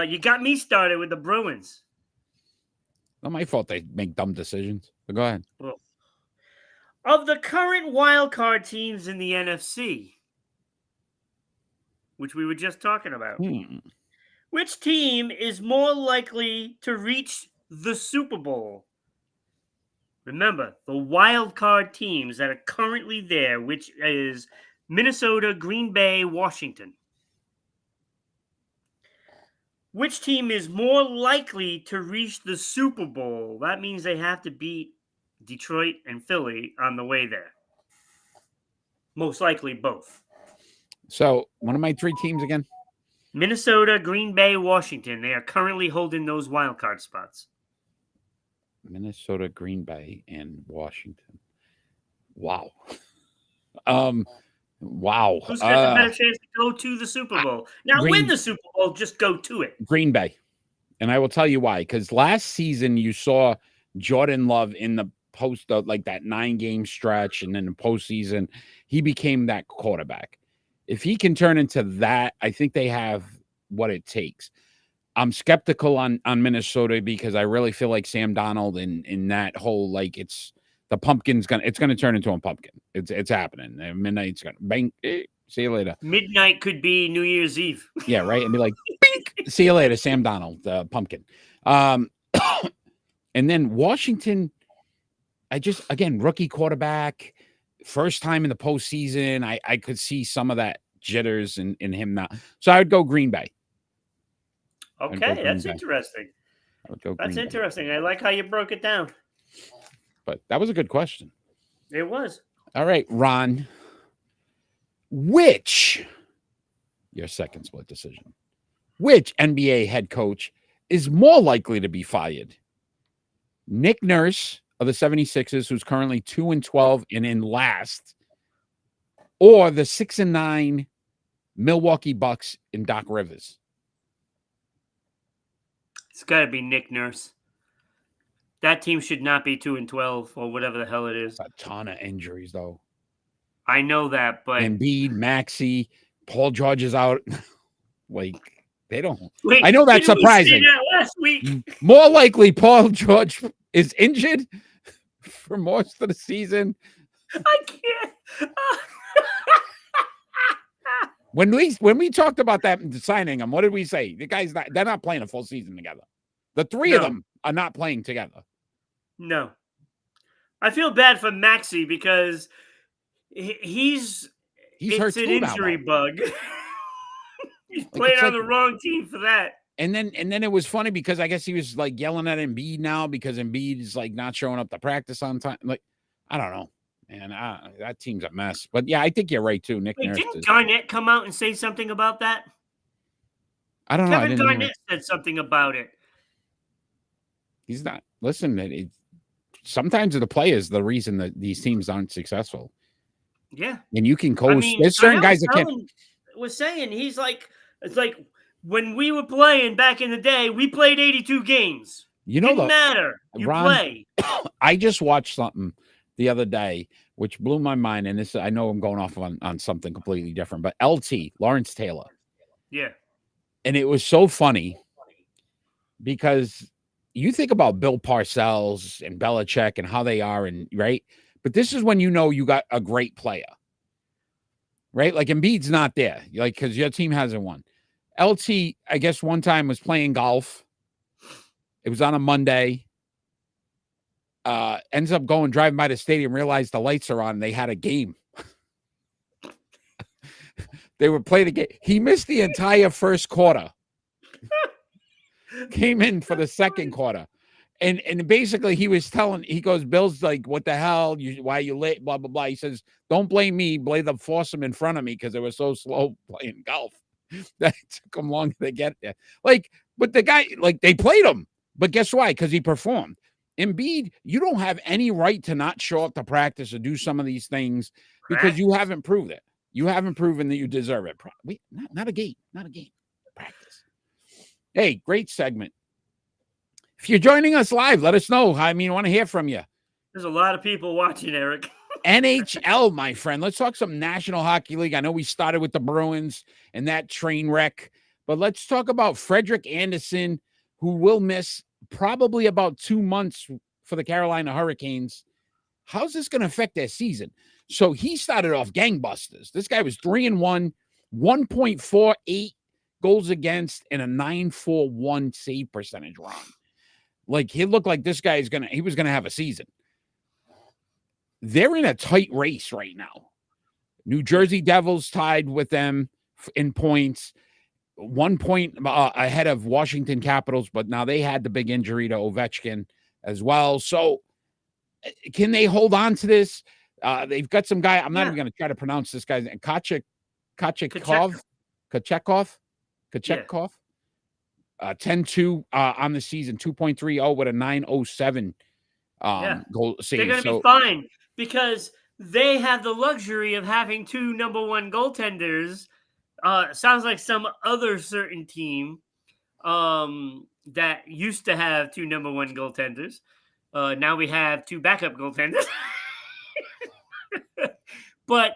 You got me started with the Bruins. Not my fault they make dumb decisions. But go ahead. Well, of the current wild card teams in the NFC, which we were just talking about, which team is more likely to reach the Super Bowl? Remember, the wild card teams that are currently there, which is Minnesota, Green Bay, Washington. Which team is more likely to reach the Super Bowl? That means they have to beat Detroit and Philly on the way there. Most likely both. So, one of my 3 teams again? Minnesota, Green Bay, Washington. They are currently holding those wild card spots. Minnesota, Green Bay, and Washington. Wow. Wow. Who's got the better chance to go to the Super Bowl? Now, win the Super Bowl, just go to it. Green Bay. And I will tell you why. Because last season, you saw Jordan Love in the post of like that 9-game stretch. And then the postseason, he became that quarterback. If he can turn into that, I think they have what it takes. I'm skeptical on Minnesota because I really feel like Sam Darnold in that whole, like, it's the pumpkin's it's gonna turn into a pumpkin. It's happening. At midnight, it's gonna bang. See you later. Midnight could be New Year's Eve. Yeah, right. And be like, bink. See you later, Sam Darnold, the pumpkin. And then Washington, again, rookie quarterback, first time in the postseason. I could see some of that jitters in him now. So I would go Green Bay. Okay, that's interesting. That's interesting. I like how you broke it down. But that was a good question. It was. All right, Ron. Your second split decision, which NBA head coach is more likely to be fired? Nick Nurse of the 76ers, who's currently 2-12 and in last, or the 6-9 Milwaukee Bucks in Doc Rivers? It's got to be Nick Nurse. That team should not be 2-12 or whatever the hell it is. A ton of injuries, though. I know that, but Embiid, Maxey, Paul George is out. Like they don't. Wait, I know that's surprising. We say that last week. More likely, Paul George is injured for most of the season. I can't. When we talked about that signing him, what did we say? The guys they're not playing a full season together. The three of them are not playing together. No. I feel bad for Maxey because he's hurt an injury bug. He's playing on the wrong team for that. And then it was funny because I guess he was like yelling at Embiid now because Embiid is like not showing up to practice on time. Like, I don't know, man. That team's a mess. But yeah, I think you're right too, Nick. Wait, didn't Garnett come out and say something about that? I don't know. Kevin Garnett said something about it. He's not. Listen, sometimes the play is the reason that these teams aren't successful. Yeah, and you can coach. There's certain guys that can't. Was saying it's like when we were playing back in the day, we played 82 games. Didn't matter. You play. I just watched something the other day, which blew my mind. And this, I know I'm going off on something completely different, but LT, Lawrence Taylor. Yeah. And it was so funny because you think about Bill Parcells and Belichick and how they are, and right. But this is when you know you got a great player, right? Like Embiid's not there, like because your team hasn't won. LT, I guess one time was playing golf. It was on a Monday. Ends up driving by the stadium, realized the lights are on. And they had a game. They were playing a game. He missed the entire first quarter. Came in for the second quarter. And basically he goes, Bill's like, what the hell? Why are you late? Blah, blah, blah. He says, don't blame me. Blame the foursome in front of me because they were so slow playing golf. That took them longer to get there. Like, but the guy, like, they played him. But guess why? Because he performed. Embiid, you don't have any right to not show up to practice or do some of these things because you haven't proved it. You haven't proven that you deserve it. Not a game. Not a game. Practice. Hey, great segment. If you're joining us live, let us know. I want to hear from you. There's a lot of people watching, Eric. NHL, my friend. Let's talk some National Hockey League. I know we started with the Bruins and that train wreck, but let's talk about Frederik Andersen, who will miss probably about 2 months for the Carolina Hurricanes. How's this going to affect their season? So he started off gangbusters. This guy was 3-1, 1.48 goals against, and a 941 save percentage run. Like, he looked like this guy he was going to have a season. They're in a tight race right now. New Jersey Devils tied with them in points, 1 point ahead of Washington Capitals, but now they had the big injury to Ovechkin as well. So can they hold on to this? They've got some guy. I'm not even going to try to pronounce this guy's name. Kachekov. 10-2 on the season, 2.30 with a 907 goal save. They're going to be fine because they have the luxury of having 2 number 1 goaltenders. Sounds like some other certain team that used to have 2 number 1 goaltenders. Now we have 2 backup goaltenders. But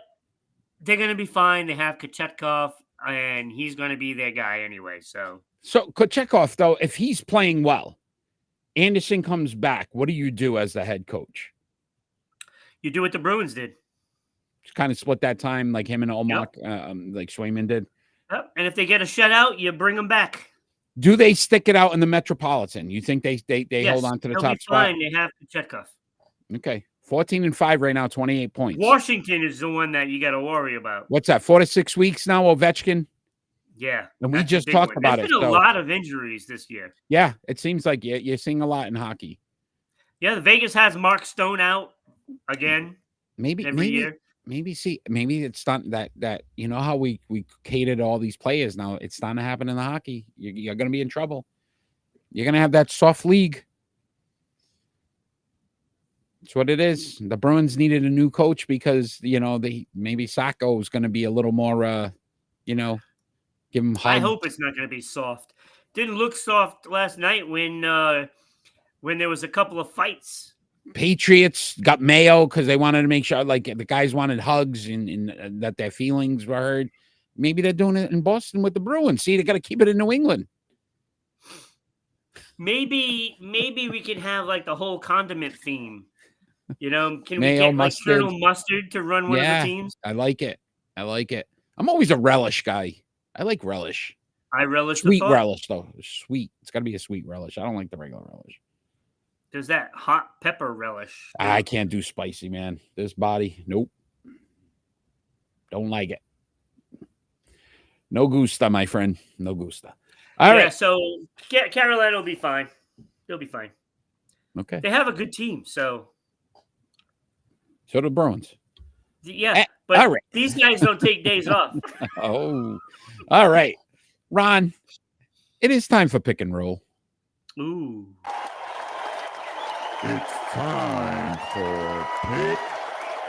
they're going to be fine. They have Kochetkov, and he's going to be their guy anyway. So Kochetkov, though, if he's playing well, Anderson comes back, what do you do as the head coach? You do what the Bruins did. Just kind of split that time like him and Olmark, like Swayman did. Yep. And if they get a shutout, you bring them back. Do they stick it out in the Metropolitan? You think they hold on to the top spot? Fine. They have Kochetkov. Okay. 14-5 right now, 28 points. Washington is the one that you got to worry about. What's that, 4 to 6 weeks now, Ovechkin? Yeah. And we just talked about it. There's been a lot of injuries this year. Yeah, it seems like you're seeing a lot in hockey. Yeah, the Vegas has Mark Stone out again. Maybe year. Maybe it's not that you know how we catered all these players now. It's starting to happen in the hockey. You're going to be in trouble. You're going to have that soft league. That's what it is. The Bruins needed a new coach because, maybe Sacco is going to be a little more, give him hug. I hope it's not going to be soft. Didn't look soft last night when there was a couple of fights. Patriots got Mayo because they wanted to make sure, like, the guys wanted hugs and that their feelings were heard. Maybe they're doing it in Boston with the Bruins. See, they got to keep it in New England. Maybe we can have like the whole condiment theme. You know, can Mayo, we get mustard. like Colonel Mustard to run one of the teams? I like it. I'm always a relish guy. I like relish. I relish sweet the thought. relish though. Sweet. It's got to be a sweet relish. I don't like the regular relish. There's that hot pepper relish. I can't do spicy, man. This body, nope. Don't like it. No gusta, my friend. No gusta. All right. So Carolina will be fine. They'll be fine. Okay. They have a good team, so the Bruins. Yeah, but all right. These guys don't take days off. Oh, all right. Ron, it is time for pick and roll. Ooh. It's time for pick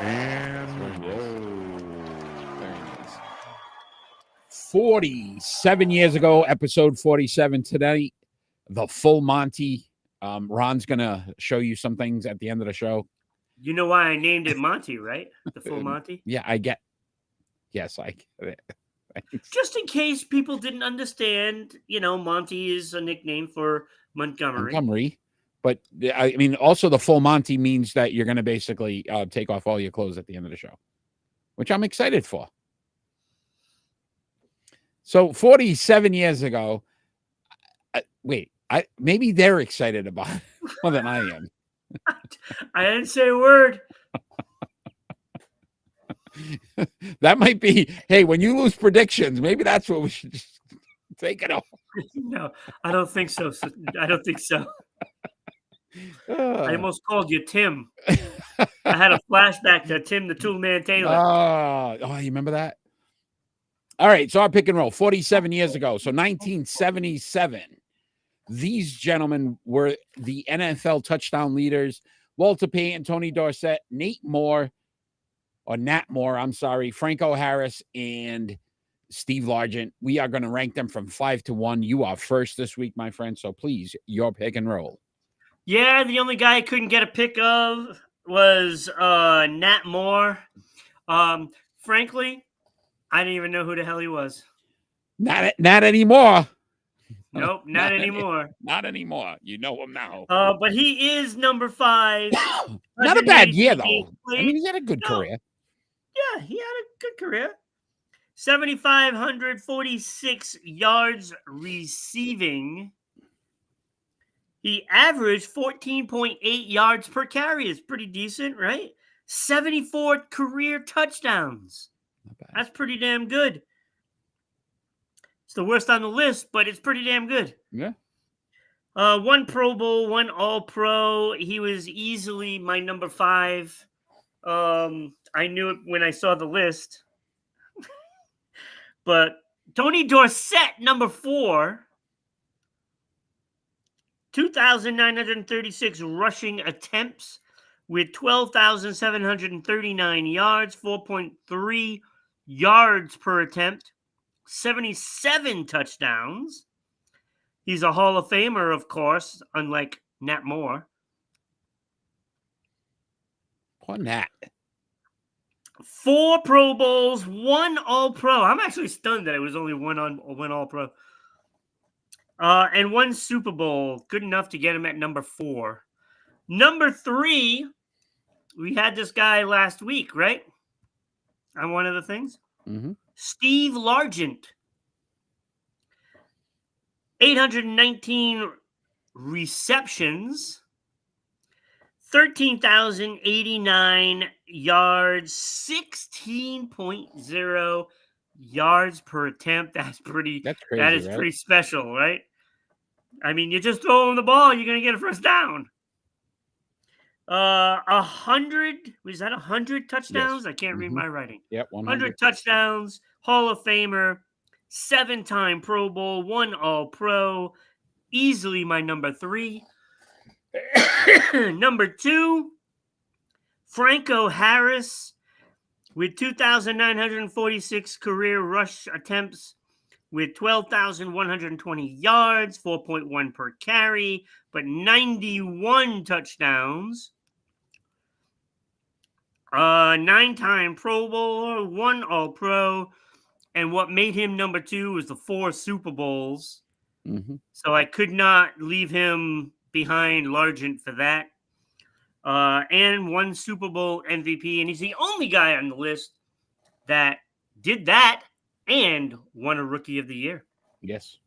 and roll. Very nice. 47 years ago, episode 47 today, the full Monty. Ron's going to show you some things at the end of the show. You know why I named it Monty, right? The full Monty? Yeah, I get. Yes, I get it. Just in case people didn't understand, Monty is a nickname for Montgomery. But I mean, also the full Monty means that you're going to basically take off all your clothes at the end of the show, which I'm excited for. So 47 years ago, maybe they're excited about it more than I am. I didn't say a word. That might be, hey, when you lose predictions, maybe that's what we should just take it off. No, I don't think so. I don't think so. I almost called you Tim. I had a flashback to Tim the Toolman Taylor. Oh, you remember that? All right, so our pick and roll 47 years ago. So 1977. These gentlemen were the NFL touchdown leaders. Walter Payton, Tony Dorsett, Nat Moore, Franco Harris, and Steve Largent. We are going to rank them from 5 to 1. You are first this week, my friend. So please, your pick and roll. Yeah, the only guy I couldn't get a pick of was Nat Moore. Frankly, I didn't even know who the hell he was. Not anymore. Nope, not anymore. Not anymore. You know him now. But he is number 5. Not a bad year, though. I mean, he had a good career. Yeah, he had a good career. 7,546 yards receiving. He averaged 14.8 yards per carry. It's pretty decent, right? 74 career touchdowns. Not bad. That's pretty damn good. It's the worst on the list, but it's pretty damn good. Yeah. 1 Pro Bowl, 1 All-Pro. He was easily my number 5. I knew it when I saw the list. But Tony Dorsett, number 4. 2,936 rushing attempts with 12,739 yards, 4.3 yards per attempt, 77 touchdowns. He's a Hall of Famer, of course, unlike Nat Moore. Poor Nat. 4 Pro Bowls, 1 All-Pro. I'm actually stunned that it was only one All-Pro. And 1 Super Bowl. Good enough to get him at number 4. Number 3, we had this guy last week, right? On one of the things. Mm-hmm. Steve Largent. 819 receptions. 13,089 yards. 16.0 yards per attempt. That's crazy. That is right? Pretty special, right? I mean, you just throw him the ball, you're going to get a first down. 100, was that 100 touchdowns? Yes. I can't read my writing. Yep, 100 touchdowns, Hall of Famer, 7-time Pro Bowl, 1 All-Pro, easily my number 3. Number 2, Franco Harris with 2,946 career rush attempts with 12,120 yards, 4.1 per carry, but 91 touchdowns. 9-time Pro Bowler, 1 All-Pro, And what made him number 2 was the 4 Super Bowls. Mm-hmm. So I could not leave him behind Largent for that. And 1 Super Bowl MVP. And he's the only guy on the list that did that and won a Rookie of the Year. Yes.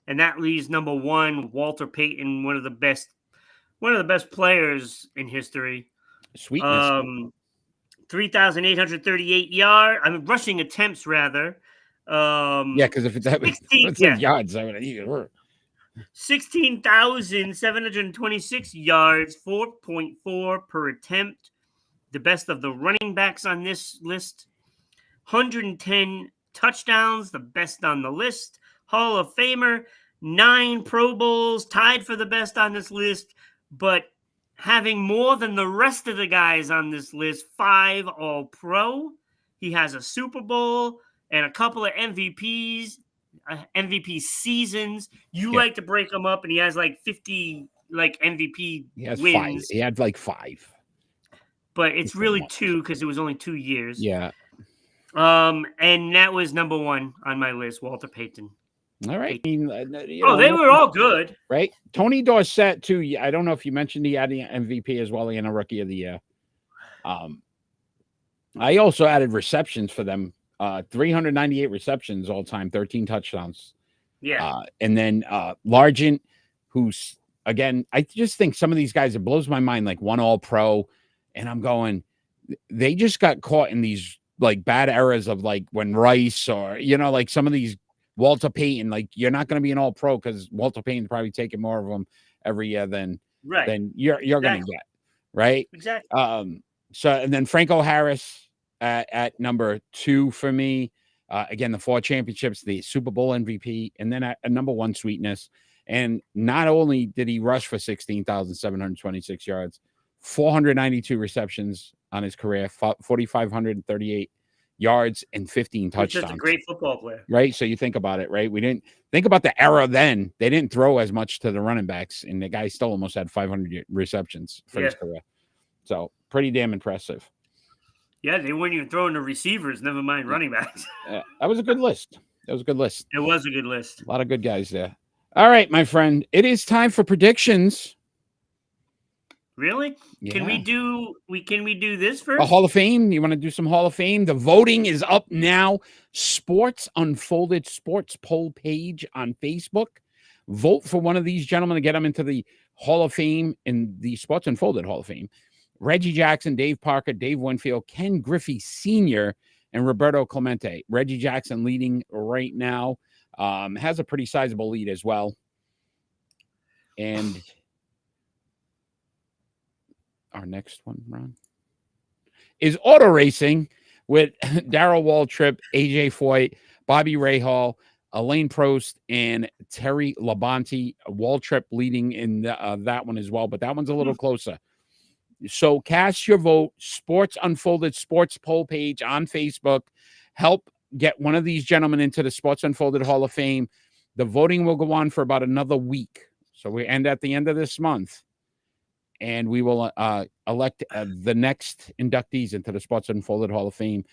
And that leaves number 1, Walter Payton, one of the best players in history. Sweetness. 3,838 rushing attempts rather. Because if it's yards, I would have 16,726 yards, 4.4 per attempt. The best of the running backs on this list. 110 touchdowns, the best on the list. Hall of Famer, 9 Pro Bowls, tied for the best on this list, but having more than the rest of the guys on this list, 5 All-Pro. He has a Super Bowl and a couple of MVPs, MVP seasons. You like to break them up, and he has like 50 MVP wins. 5. He had like 5. But it's really 2 because it was only 2 years. Yeah. And that was number 1 on my list, Walter Payton. All right. They were all good. Right? Tony Dorsett, too. I don't know if you mentioned he had the MVP as well and a Rookie of the Year. I also added receptions for them. 398 receptions all time, 13 touchdowns. Yeah. And then Largent, who's, again, I just think some of these guys, it blows my mind, like 1 All-Pro. And I'm going, they just got caught in these like bad eras of like when Rice or, like some of these Walter Payton, like you're not going to be an All-Pro because Walter Payton's probably taking more of them every year than you're going to get. Right. Exactly. So, and then Franco Harris at number 2 for me. Again, the 4 championships, the Super Bowl MVP, and then at number 1, Sweetness. And not only did he rush for 16,726 yards, 492 receptions on his career, 4,538 yards and 15 touchdowns. He's just a great football player. Right? So you think about it, right? We didn't think about the era then. They didn't throw as much to the running backs, and the guy still almost had 500 receptions for his career. So pretty damn impressive. Yeah, they weren't even throwing the receivers, never mind running backs. That was a good list. It was a good list. A lot of good guys there. All right, my friend. It is time for predictions. Really? Yeah. Can we do this first? A Hall of Fame? You want to do some Hall of Fame? The voting is up now. Sports Unfolded Sports poll page on Facebook. Vote for one of these gentlemen to get them into the Hall of Fame in the Sports Unfolded Hall of Fame. Reggie Jackson, Dave Parker, Dave Winfield, Ken Griffey Sr., and Roberto Clemente. Reggie Jackson leading right now. Has a pretty sizable lead as well. And our next one, Ron, is auto racing with Darrell Waltrip, AJ Foyt, Bobby Rahal, Elaine Prost, and Terry Labonte. Waltrip leading in that one as well, but that one's a little closer. So cast your vote. Sports Unfolded Sports poll page on Facebook. Help get one of these gentlemen into the Sports Unfolded Hall of Fame. The voting will go on for about another week. So we end at the end of this month. And we will elect the next inductees into the Sports Unfolded Hall of Fame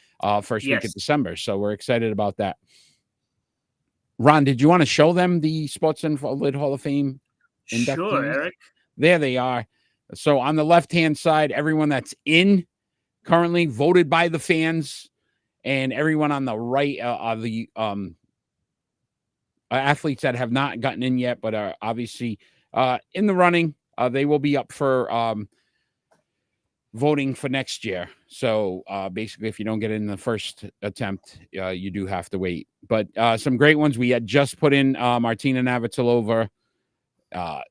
first week of December. So we're excited about that. Ron, did you want to show them the Sports Unfolded Hall of Fame inductees? Sure, Eric. There they are. So on the left-hand side, everyone that's in currently voted by the fans, and everyone on the right are the athletes that have not gotten in yet, but are obviously in the running. They will be up for voting for next year. So basically, if you don't get in the first attempt, you do have to wait. But some great ones. We had just put in Martina Navratilova.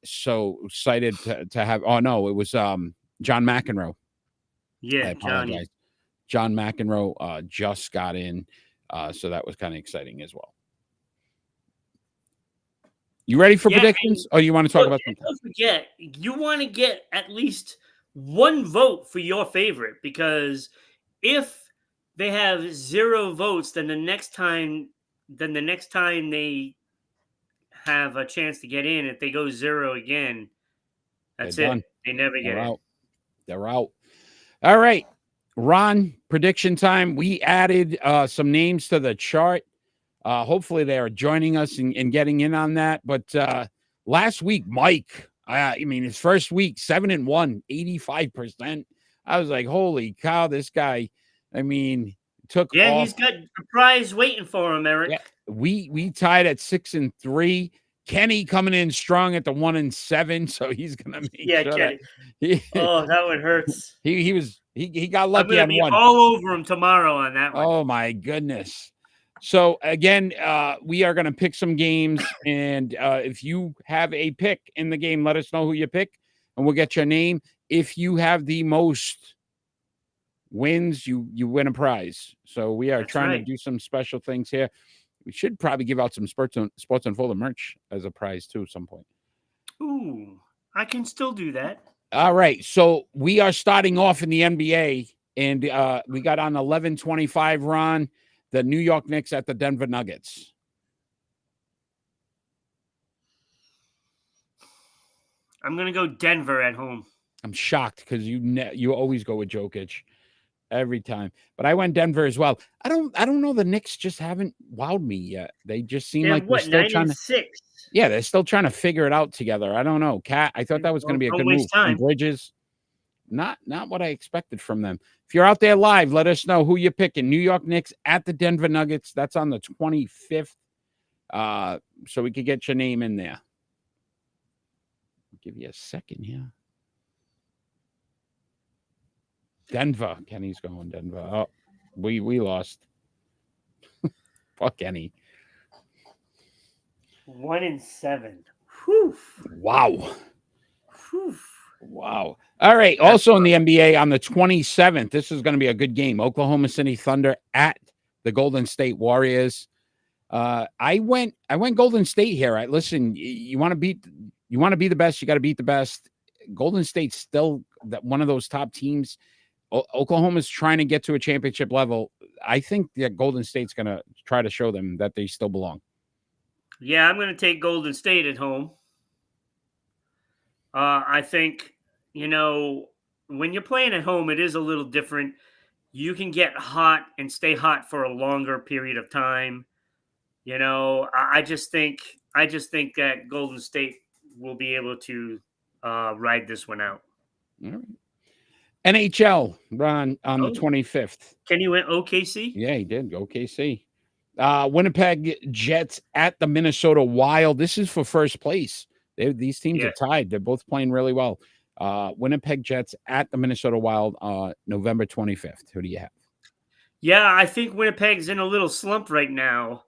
So excited to have. Oh no, it was John McEnroe. Yeah, I apologize. John McEnroe just got in, so that was kind of exciting as well. You ready for predictions? Or you want to talk about something? Don't forget, you want to get at least one vote for your favorite, because if they have 0 votes, then the next time they have a chance to get in, if they go 0 again, that's it. They never get in. They're out. All right. Ron, prediction time. We added some names to the chart. Hopefully they are joining us and getting in on that. But last week, Mike, his first week, 7-1, 85%. I was like, holy cow, this guy, took off. He's got a prize waiting for him, Eric. Yeah, we tied at 6-3. Kenny coming in strong at the 1-7, so he's gonna make sure Kenny. That that one hurts. He got lucky I'm gonna on one. All over him tomorrow on that one. Oh my goodness. So again, we are gonna pick some games, and if you have a pick in the game, let us know who you pick, and we'll get your name. If you have the most wins, you win a prize. So we are trying to do some special things here. We should probably give out some Sports Unfolded merch as a prize too at some point. Ooh, I can still do that. All right. So we are starting off in the NBA, and we got on 11:25, Ron, the New York Knicks at the Denver Nuggets. I'm going to go Denver at home. I'm shocked because you always go with Jokic. Every time, but I went Denver as well. I don't know. The Knicks just haven't wowed me yet. They just seem like they're still trying to. 9-6. Yeah, they're still trying to figure it out together. I don't know. Cat, I thought that was going to be a good move. And Bridges, not what I expected from them. If you're out there live, let us know who you're picking. New York Knicks at the Denver Nuggets. That's on the 25th. So we could get your name in there. I'll give you a second here. Denver. Kenny's going Denver. Oh, we lost. Fuck Kenny. 1-7. Whew. Wow. Whew. Wow. All right. Also in the NBA on the 27th, this is going to be a good game. Oklahoma City Thunder at the Golden State Warriors. I went Golden State here. Right. Listen, you want to be the best, you got to beat the best. Golden State's still one of those top teams. Oklahoma's trying to get to a championship level. I think that Golden State's going to try to show them that they still belong. Yeah, I'm going to take Golden State at home. I think, when you're playing at home, it is a little different. You can get hot and stay hot for a longer period of time. I just think that Golden State will be able to ride this one out. All right. NHL, Ron, on the 25th. Kenny went OKC? Yeah, he did. OKC. Winnipeg Jets at the Minnesota Wild. This is for first place. These teams are tied. They're both playing really well. Winnipeg Jets at the Minnesota Wild, November 25th. Who do you have? Yeah, I think Winnipeg's in a little slump right now.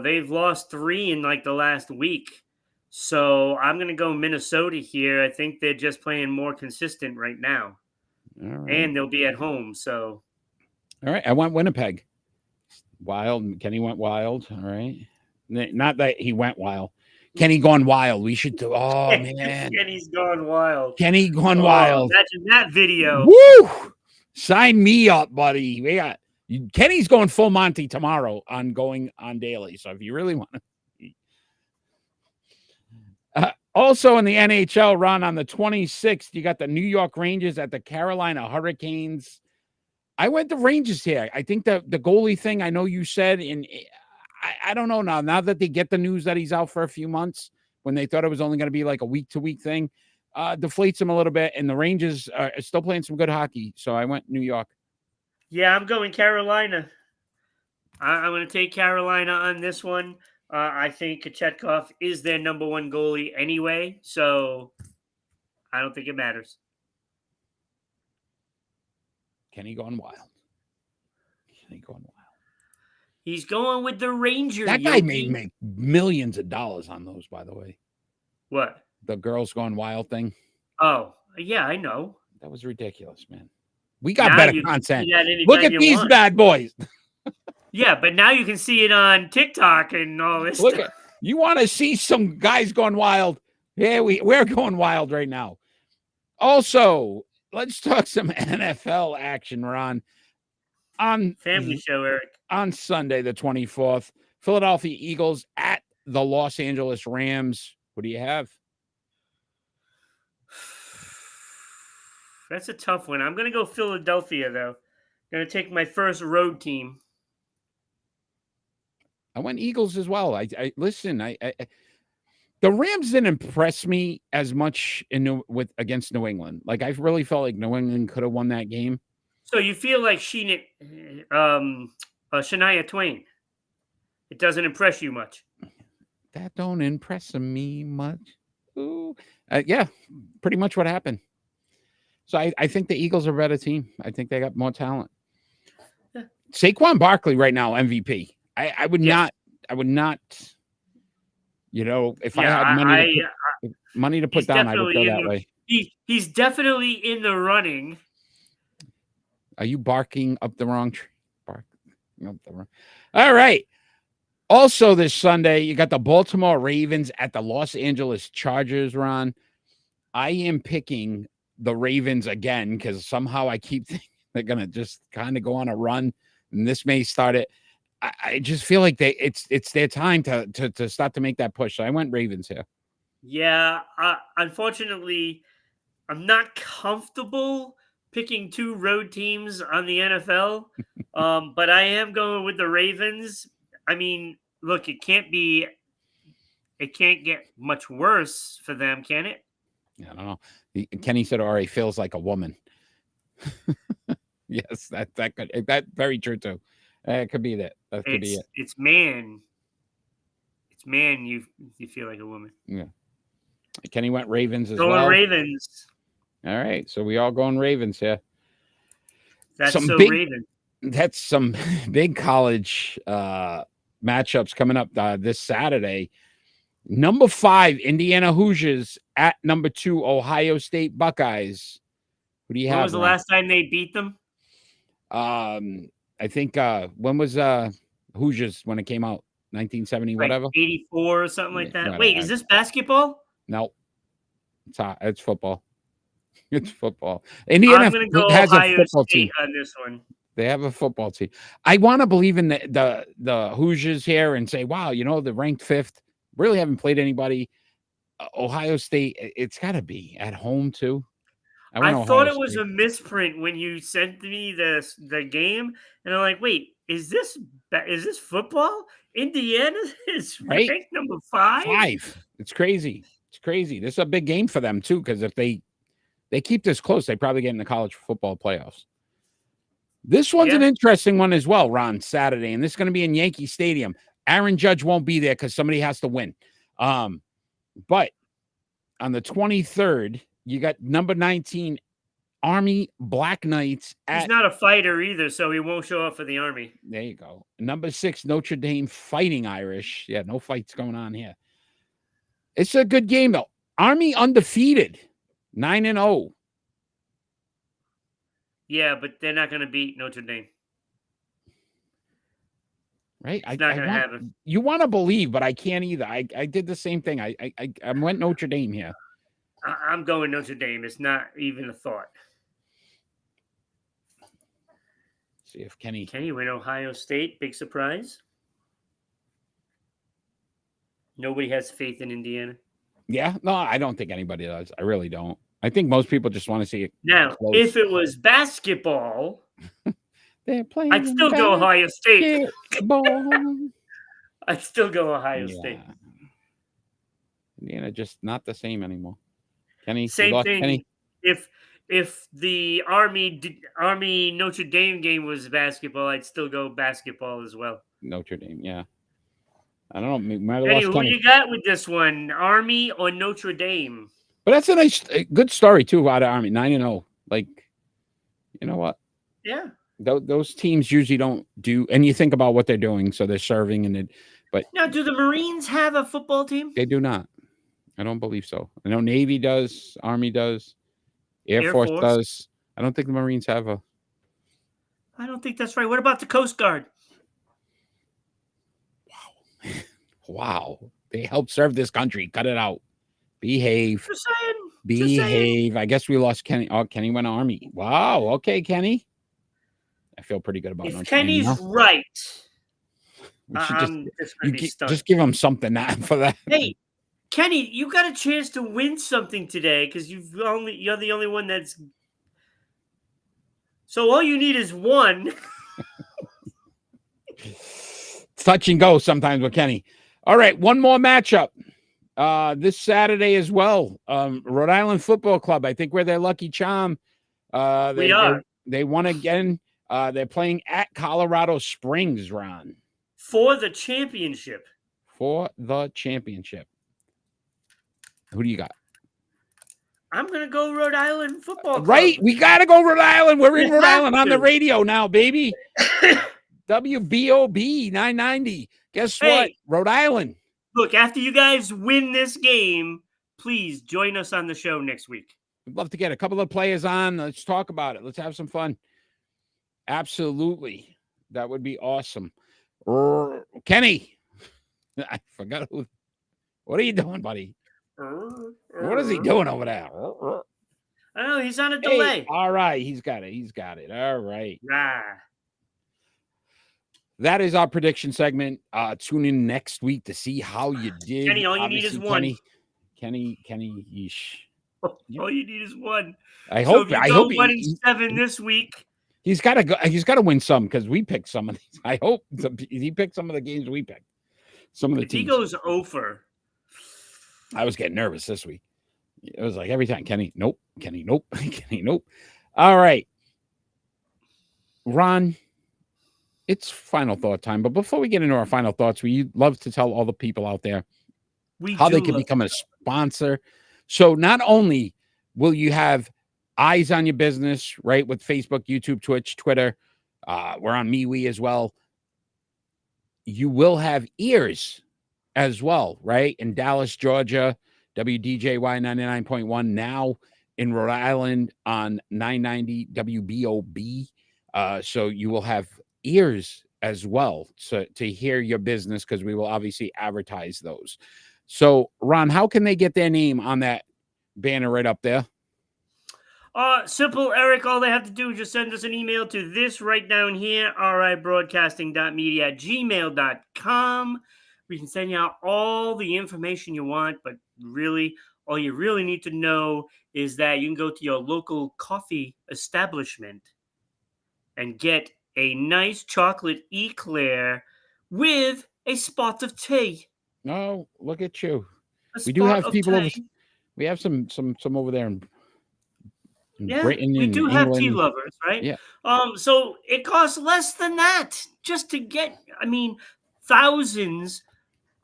They've lost 3 in the last week. So I'm going to go Minnesota here. I think they're just playing more consistent right now. All right. And they'll be at home. So, all right. I went Winnipeg. Wild. Kenny went Wild. All right. Not that he went wild. Kenny gone wild. We should do. Oh, man. Kenny's gone wild. Kenny gone wild. Imagine that video. Woo! Sign me up, buddy. We got Kenny's going full Monty tomorrow on Going on Daily. So if you really want to. Also in the NHL, Ron, on the 26th, you got the New York Rangers at the Carolina Hurricanes. I went the Rangers here. I think the goalie thing, I know you said, and I don't know now that they get the news that he's out for a few months, when they thought it was only going to be like a week-to-week thing, deflates him a little bit, and the Rangers are still playing some good hockey. So I went New York. Yeah, I'm going Carolina. I'm going to take Carolina on this one. I think Kochetkov is their number one goalie anyway, so I don't think it matters. Kenny going wild. He's going with the Rangers. That guy may make millions of dollars on those, by the way. What? The girls going wild thing. Oh, yeah, I know. That was ridiculous, man. We got better content. Look at these bad boys. Yeah, but now you can see it on TikTok and all this stuff. You want to see some guys going wild? Yeah, we're going wild right now. Also, let's talk some NFL action, Ron. On Family show, Eric. On Sunday, the 24th, Philadelphia Eagles at the Los Angeles Rams. What do you have? That's a tough one. I'm going to go Philadelphia, though. Going to take my first road team. I went Eagles as well. I listen. The Rams didn't impress me as much against New England. Like I really felt like New England could have won that game. So you feel like Shania Twain? It doesn't impress you much. That don't impress me much. Ooh, yeah, pretty much what happened. So I think the Eagles are a better team. I think they got more talent. Yeah. Saquon Barkley right now MVP. I would not. You know, if I had money to put down, I would go that way. He's definitely in the running. Are you barking up the wrong tree? All right. Also this Sunday, you got the Baltimore Ravens at the Los Angeles Chargers, Ron. I am picking the Ravens again because somehow I keep thinking they're going to just kind of go on a run, and this may start it. I just feel like it's their time to start to make that push. So I went Ravens here. Yeah, unfortunately, I'm not comfortable picking two road teams on the NFL, but I am going with the Ravens. I mean, look, it can't get much worse for them, can it? I don't know. Kenny said, "All right, feels like a woman." Yes, that's very true too. It could be that. That could be it. It's man. It's man. You feel like a woman. Yeah. Kenny went Ravens as well. Going Ravens. All right, so we all going Ravens here. That's Raven. That's some big college matchups coming up this Saturday. Number 5, Indiana Hoosiers at number 2, Ohio State Buckeyes. Who do you have? When was the last time they beat them? I think when was Hoosiers when it came out? 1970, like whatever. 84 or something like that. Wait, is this basketball? No. It's football. It's football. Indiana has a football team on this one. They have a football team. I want to believe in the Hoosiers here and say, wow, you know, they're ranked 5th. Really haven't played anybody. Ohio State, it's got to be at home too. I thought it was a misprint when you sent me the game, and I'm like, wait, is this football? Indiana is ranked number 5. 5. It's crazy. It's crazy. This is a big game for them too, because if they keep this close, they probably get in the college football playoffs. This one's an interesting one as well, Ron, Saturday, and this is going to be in Yankee Stadium. Aaron Judge won't be there because somebody has to win. But on the 23rd, you got number 19 Army Black Knights. He's not a fighter either, so he won't show up for the Army. There you go. Number 6 Notre Dame Fighting Irish. Yeah, no fights going on here. It's a good game though. Army undefeated, 9-0. Yeah, but they're not going to beat Notre Dame. Right? It's not going to happen. You want to believe, but I can't either. I did the same thing. I went Notre Dame here. I'm going Notre Dame. It's not even a thought. See if Kenny went Ohio State. Big surprise. Nobody has faith in Indiana. Yeah, no, I don't think anybody does. I really don't. I think most people just want to see it. Now, if it was basketball, they're playing. I'd still go Ohio State. I'd still go Ohio State. Indiana just not the same anymore. Kenny, same thing. Kenny? If the Army Notre Dame game was basketball, I'd still go basketball as well. Notre Dame, yeah. I don't know. Kenny, who you got with this one, Army or Notre Dame? But that's a good story too out of Army, 9-0. Like, you know what? Yeah. Those teams usually don't do, and you think about what they're doing, so they're serving but now, do the Marines have a football team? They do not. I don't believe so. I know Navy does, Army does, Air Force does. I don't think the Marines have a. I don't think that's right. What about the Coast Guard? Wow. They help serve this country. Cut it out. Behave. Just saying. Behave. I guess we lost Kenny. Oh, Kenny went Army. Wow. Okay, Kenny. I feel pretty good about it. If Kenny's right, just give him something for that. Hey, Kenny, you got a chance to win something today because you're the only one that's So all you need is one. It's touch and go sometimes with Kenny. All right, one more matchup. This Saturday as well. Rhode Island Football Club. I think we're their lucky charm. They won again. They're playing at Colorado Springs, Ron. For the championship. Who do you got? I'm going to go Rhode Island Football Club. Right? We got to go Rhode Island. We're in Rhode Island on the radio now, baby. WBOB 990. Guess what? Rhode Island. Look, after you guys win this game, please join us on the show next week. We'd love to get a couple of players on. Let's talk about it. Let's have some fun. Absolutely. That would be awesome. Kenny. I forgot who. What are you doing, buddy? What is he doing over there? I know, he's on a delay. Hey, all right, he's got it. All right. Ah. That is our prediction segment. Tune in next week to see how you did. Kenny, all you need is one. Kenny, yeesh. All you need is one. I hope 1-7 this week. He's got to go. He's got to win some because we picked some of these. I hope he picked some of the games we picked. Some of the teams. He goes over. I was getting nervous this week. It was like every time, Kenny, nope. Kenny, nope. Kenny, nope. All right, Ron. It's final thought time. But before we get into our final thoughts, we love to tell all the people out there how they can become a sponsor. So not only will you have eyes on your business, right, with Facebook, YouTube, Twitch, Twitter, we're on MeWe as well. You will have ears as well, right? In Dallas, Georgia, WDJY 99.1, now in Rhode Island on 990 WBOB. So you will have ears as well to hear your business because we will obviously advertise those. So, Ron, how can they get their name on that banner right up there? Simple, Eric. All they have to do is just send us an email to this right down here, ribroadcasting.media@gmail.com. We can send you out all the information you want, but really, all you really need to know is that you can go to your local coffee establishment and get a nice chocolate eclair with a spot of tea. Oh, look at you. We do have people over. We have some over there in Britain. We do England. have tea lovers, right? Yeah. So it costs less than that just to get, thousands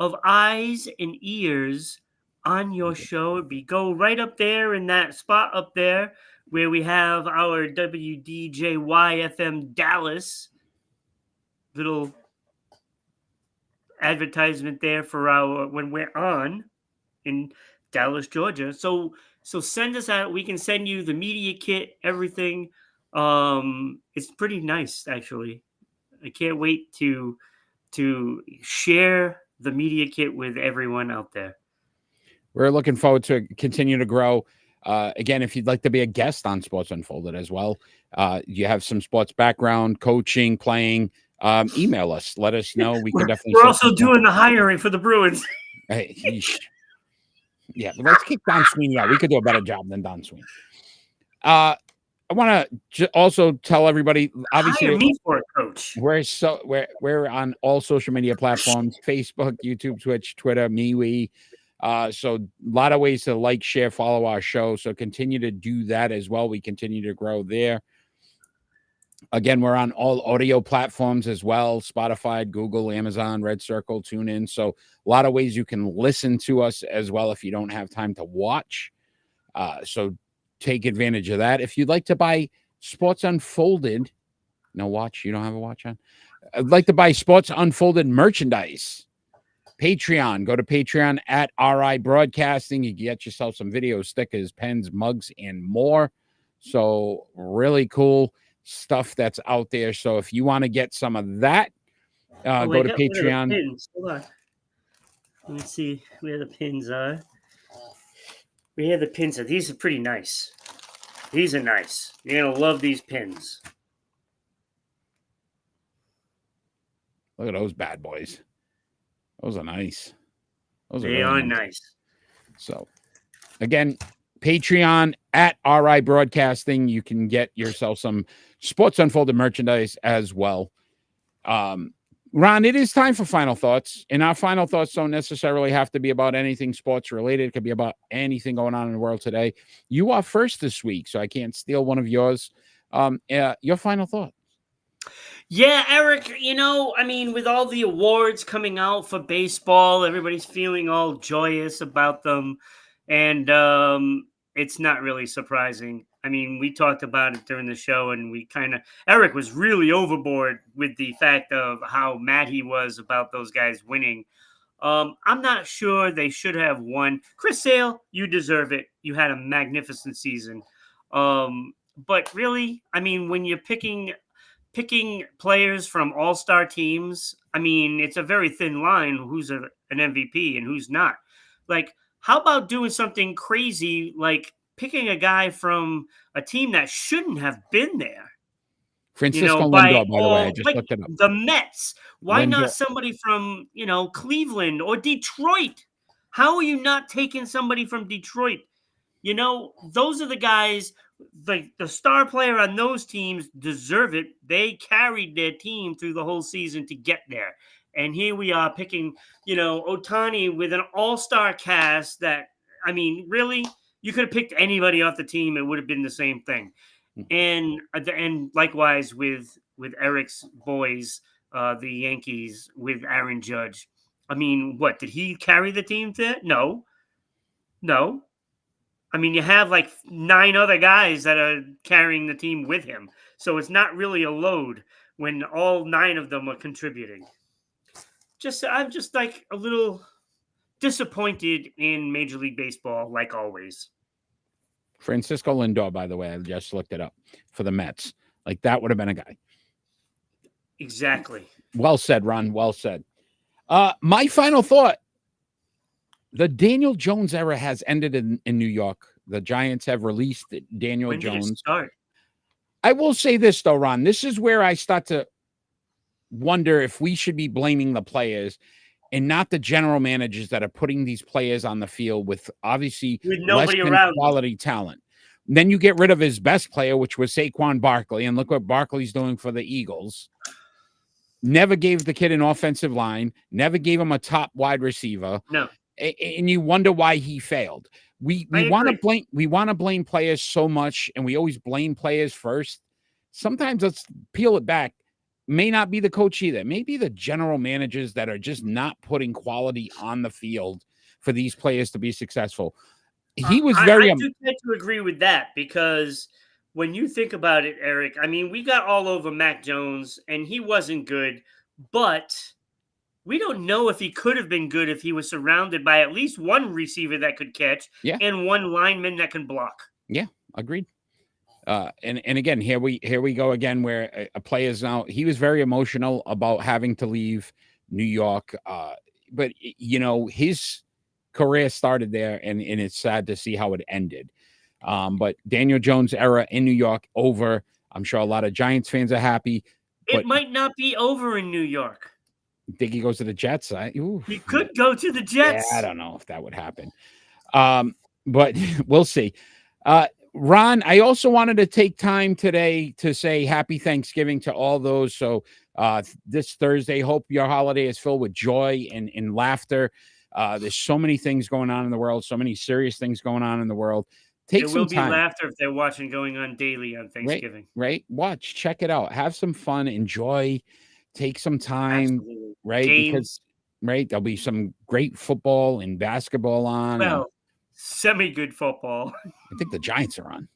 of eyes and ears on your show. Go right up there in that spot up there where we have our WDJY FM Dallas little advertisement there for our when we're on in Dallas, Georgia. So send us out. We can send you the media kit, everything. It's pretty nice, actually. I can't wait to share the media kit with everyone out there. We're looking forward to continue to grow. Again, if you'd like to be a guest on Sports Unfolded as well, you have some sports background, coaching, playing, email us. Let us know. We can definitely. We're also doing the hiring for the Bruins. Hey, yeah, but let's kick Don Sweeney out. We could do a better job than Don Sweeney. I want to also tell everybody. Obviously, hire me for a coach. We're on all social media platforms: Facebook, YouTube, Twitch, Twitter, MeWe. So a lot of ways to like, share, follow our show. So continue to do that as well. We continue to grow there. Again, we're on all audio platforms as well: Spotify, Google, Amazon, Red Circle, TuneIn. So a lot of ways you can listen to us as well if you don't have time to watch. So take advantage of that. If you'd like to buy Sports Unfolded, no watch, you don't have a watch on. I'd like to buy Sports Unfolded merchandise. Patreon, go to Patreon at RI Broadcasting. You get yourself some video stickers, pens, mugs, and more. So really cool stuff that's out there. So if you want to get some of that, go to Patreon. Hold on. Let me see where the pins are. We have the pins. These are pretty nice. These are nice. You're going to love these pins. Look at those bad boys. Those are nice. They are nice. So, again, Patreon at RI Broadcasting. You can get yourself some Sports Unfolded merchandise as well. Ron, it is time for final thoughts, and our final thoughts don't necessarily have to be about anything sports related. It could be about anything going on in the world today. You are first this week, so I can't steal one of yours. Your final thought. Yeah, Eric, with all the awards coming out for baseball, everybody's feeling all joyous about them. And it's not really surprising. I mean, we talked about it during the show, and Eric was really overboard with the fact of how mad he was about those guys winning. I'm not sure they should have won. Chris Sale, you deserve it. You had a magnificent season. But really, when you're picking players from all-star teams, it's a very thin line who's an MVP and who's not. Like, how about doing something crazy like picking a guy from a team that shouldn't have been there? Francisco Lindor, by the way, I just looked it up. The Mets. Why Lindor. not somebody from, Cleveland or Detroit? How are you not taking somebody from Detroit? Those are the guys, the star player on those teams deserve it. They carried their team through the whole season to get there. And here we are picking, Ohtani with an all-star cast that, really, you could have picked anybody off the team. It would have been the same thing. And likewise with Eric's boys, the Yankees, with Aaron Judge. What, did he carry the team there? No. You have like 9 other guys that are carrying the team with him. So it's not really a load when all 9 of them are contributing. I'm just like a little disappointed in Major League Baseball, like always. Francisco Lindor, by the way, I just looked it up for the Mets. Like, that would have been a guy. Exactly. Well said, Ron. Well said. My final thought. The Daniel Jones era has ended in New York. The Giants have released Daniel Jones. Did it start? I will say this, though, Ron. This is where I start to wonder if we should be blaming the players and not the general managers that are putting these players on the field with obviously less than quality talent. And then you get rid of his best player, which was Saquon Barkley, and look what Barkley's doing for the Eagles. Never gave the kid an offensive line, never gave him a top wide receiver. No. And you wonder why he failed. We want to blame players so much, and we always blame players first. Sometimes let's peel it back. May not be the coach either. Maybe the general managers that are just not putting quality on the field for these players to be successful. He was very. I do tend to agree with that, because when you think about it, Eric, we got all over Mac Jones, and he wasn't good, but we don't know if he could have been good if he was surrounded by at least one receiver that could catch and one lineman that can block. Yeah, agreed. And again, here we go again, where a player is now, he was very emotional about having to leave New York. But his career started there, and it's sad to see how it ended. But Daniel Jones era in New York over. I'm sure a lot of Giants fans are happy. It might not be over in New York. Think he goes to the Jets? He could go to the Jets. Yeah, I don't know if that would happen. But we'll see. Ron, I also wanted to take time today to say happy Thanksgiving to all those. So this Thursday, hope your holiday is filled with joy and laughter. There's so many things going on in the world, so many serious things going on in the world. There will be laughter if they're watching going on daily on Thanksgiving. Right? Watch, check it out. Have some fun, enjoy, take some time. Absolutely. Right? Games. Because there'll be some great football and basketball on. Well, semi-good football. I think the Giants are on.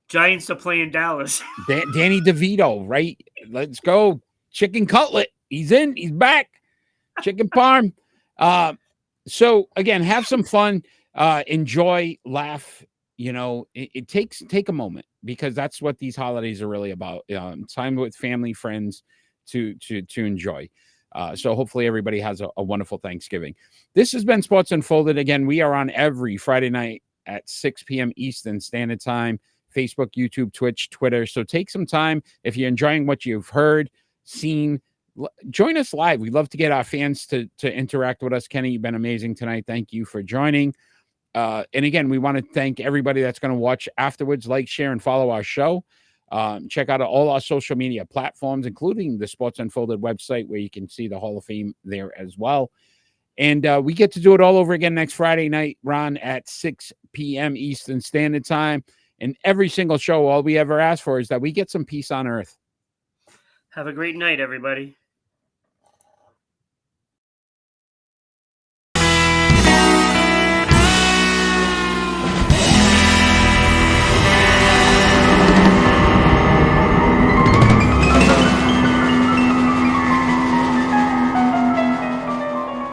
Giants are playing Dallas. Danny DeVito, right? Let's go. Chicken cutlet. He's in. He's back. Chicken parm. So, again, have some fun. Enjoy, laugh. Take a moment, because that's what these holidays are really about. Time with family, friends to enjoy. So hopefully everybody has a wonderful Thanksgiving. This has been Sports Unfolded. Again, we are on every Friday night at 6 p.m. Eastern Standard Time, Facebook, YouTube, Twitch, Twitter. So take some time. If you're enjoying what you've heard, seen, join us live. We'd love to get our fans to interact with us. Kenny, you've been amazing tonight. Thank you for joining. And again, we want to thank everybody that's going to watch afterwards. Like, share, and follow our show. Check out all our social media platforms, including the Sports Unfolded website, where you can see the Hall of Fame there as well. And we get to do it all over again next Friday night, Ron, at 6 p.m. Eastern Standard Time. And every single show, all we ever ask for is that we get some peace on earth. Have a great night, everybody.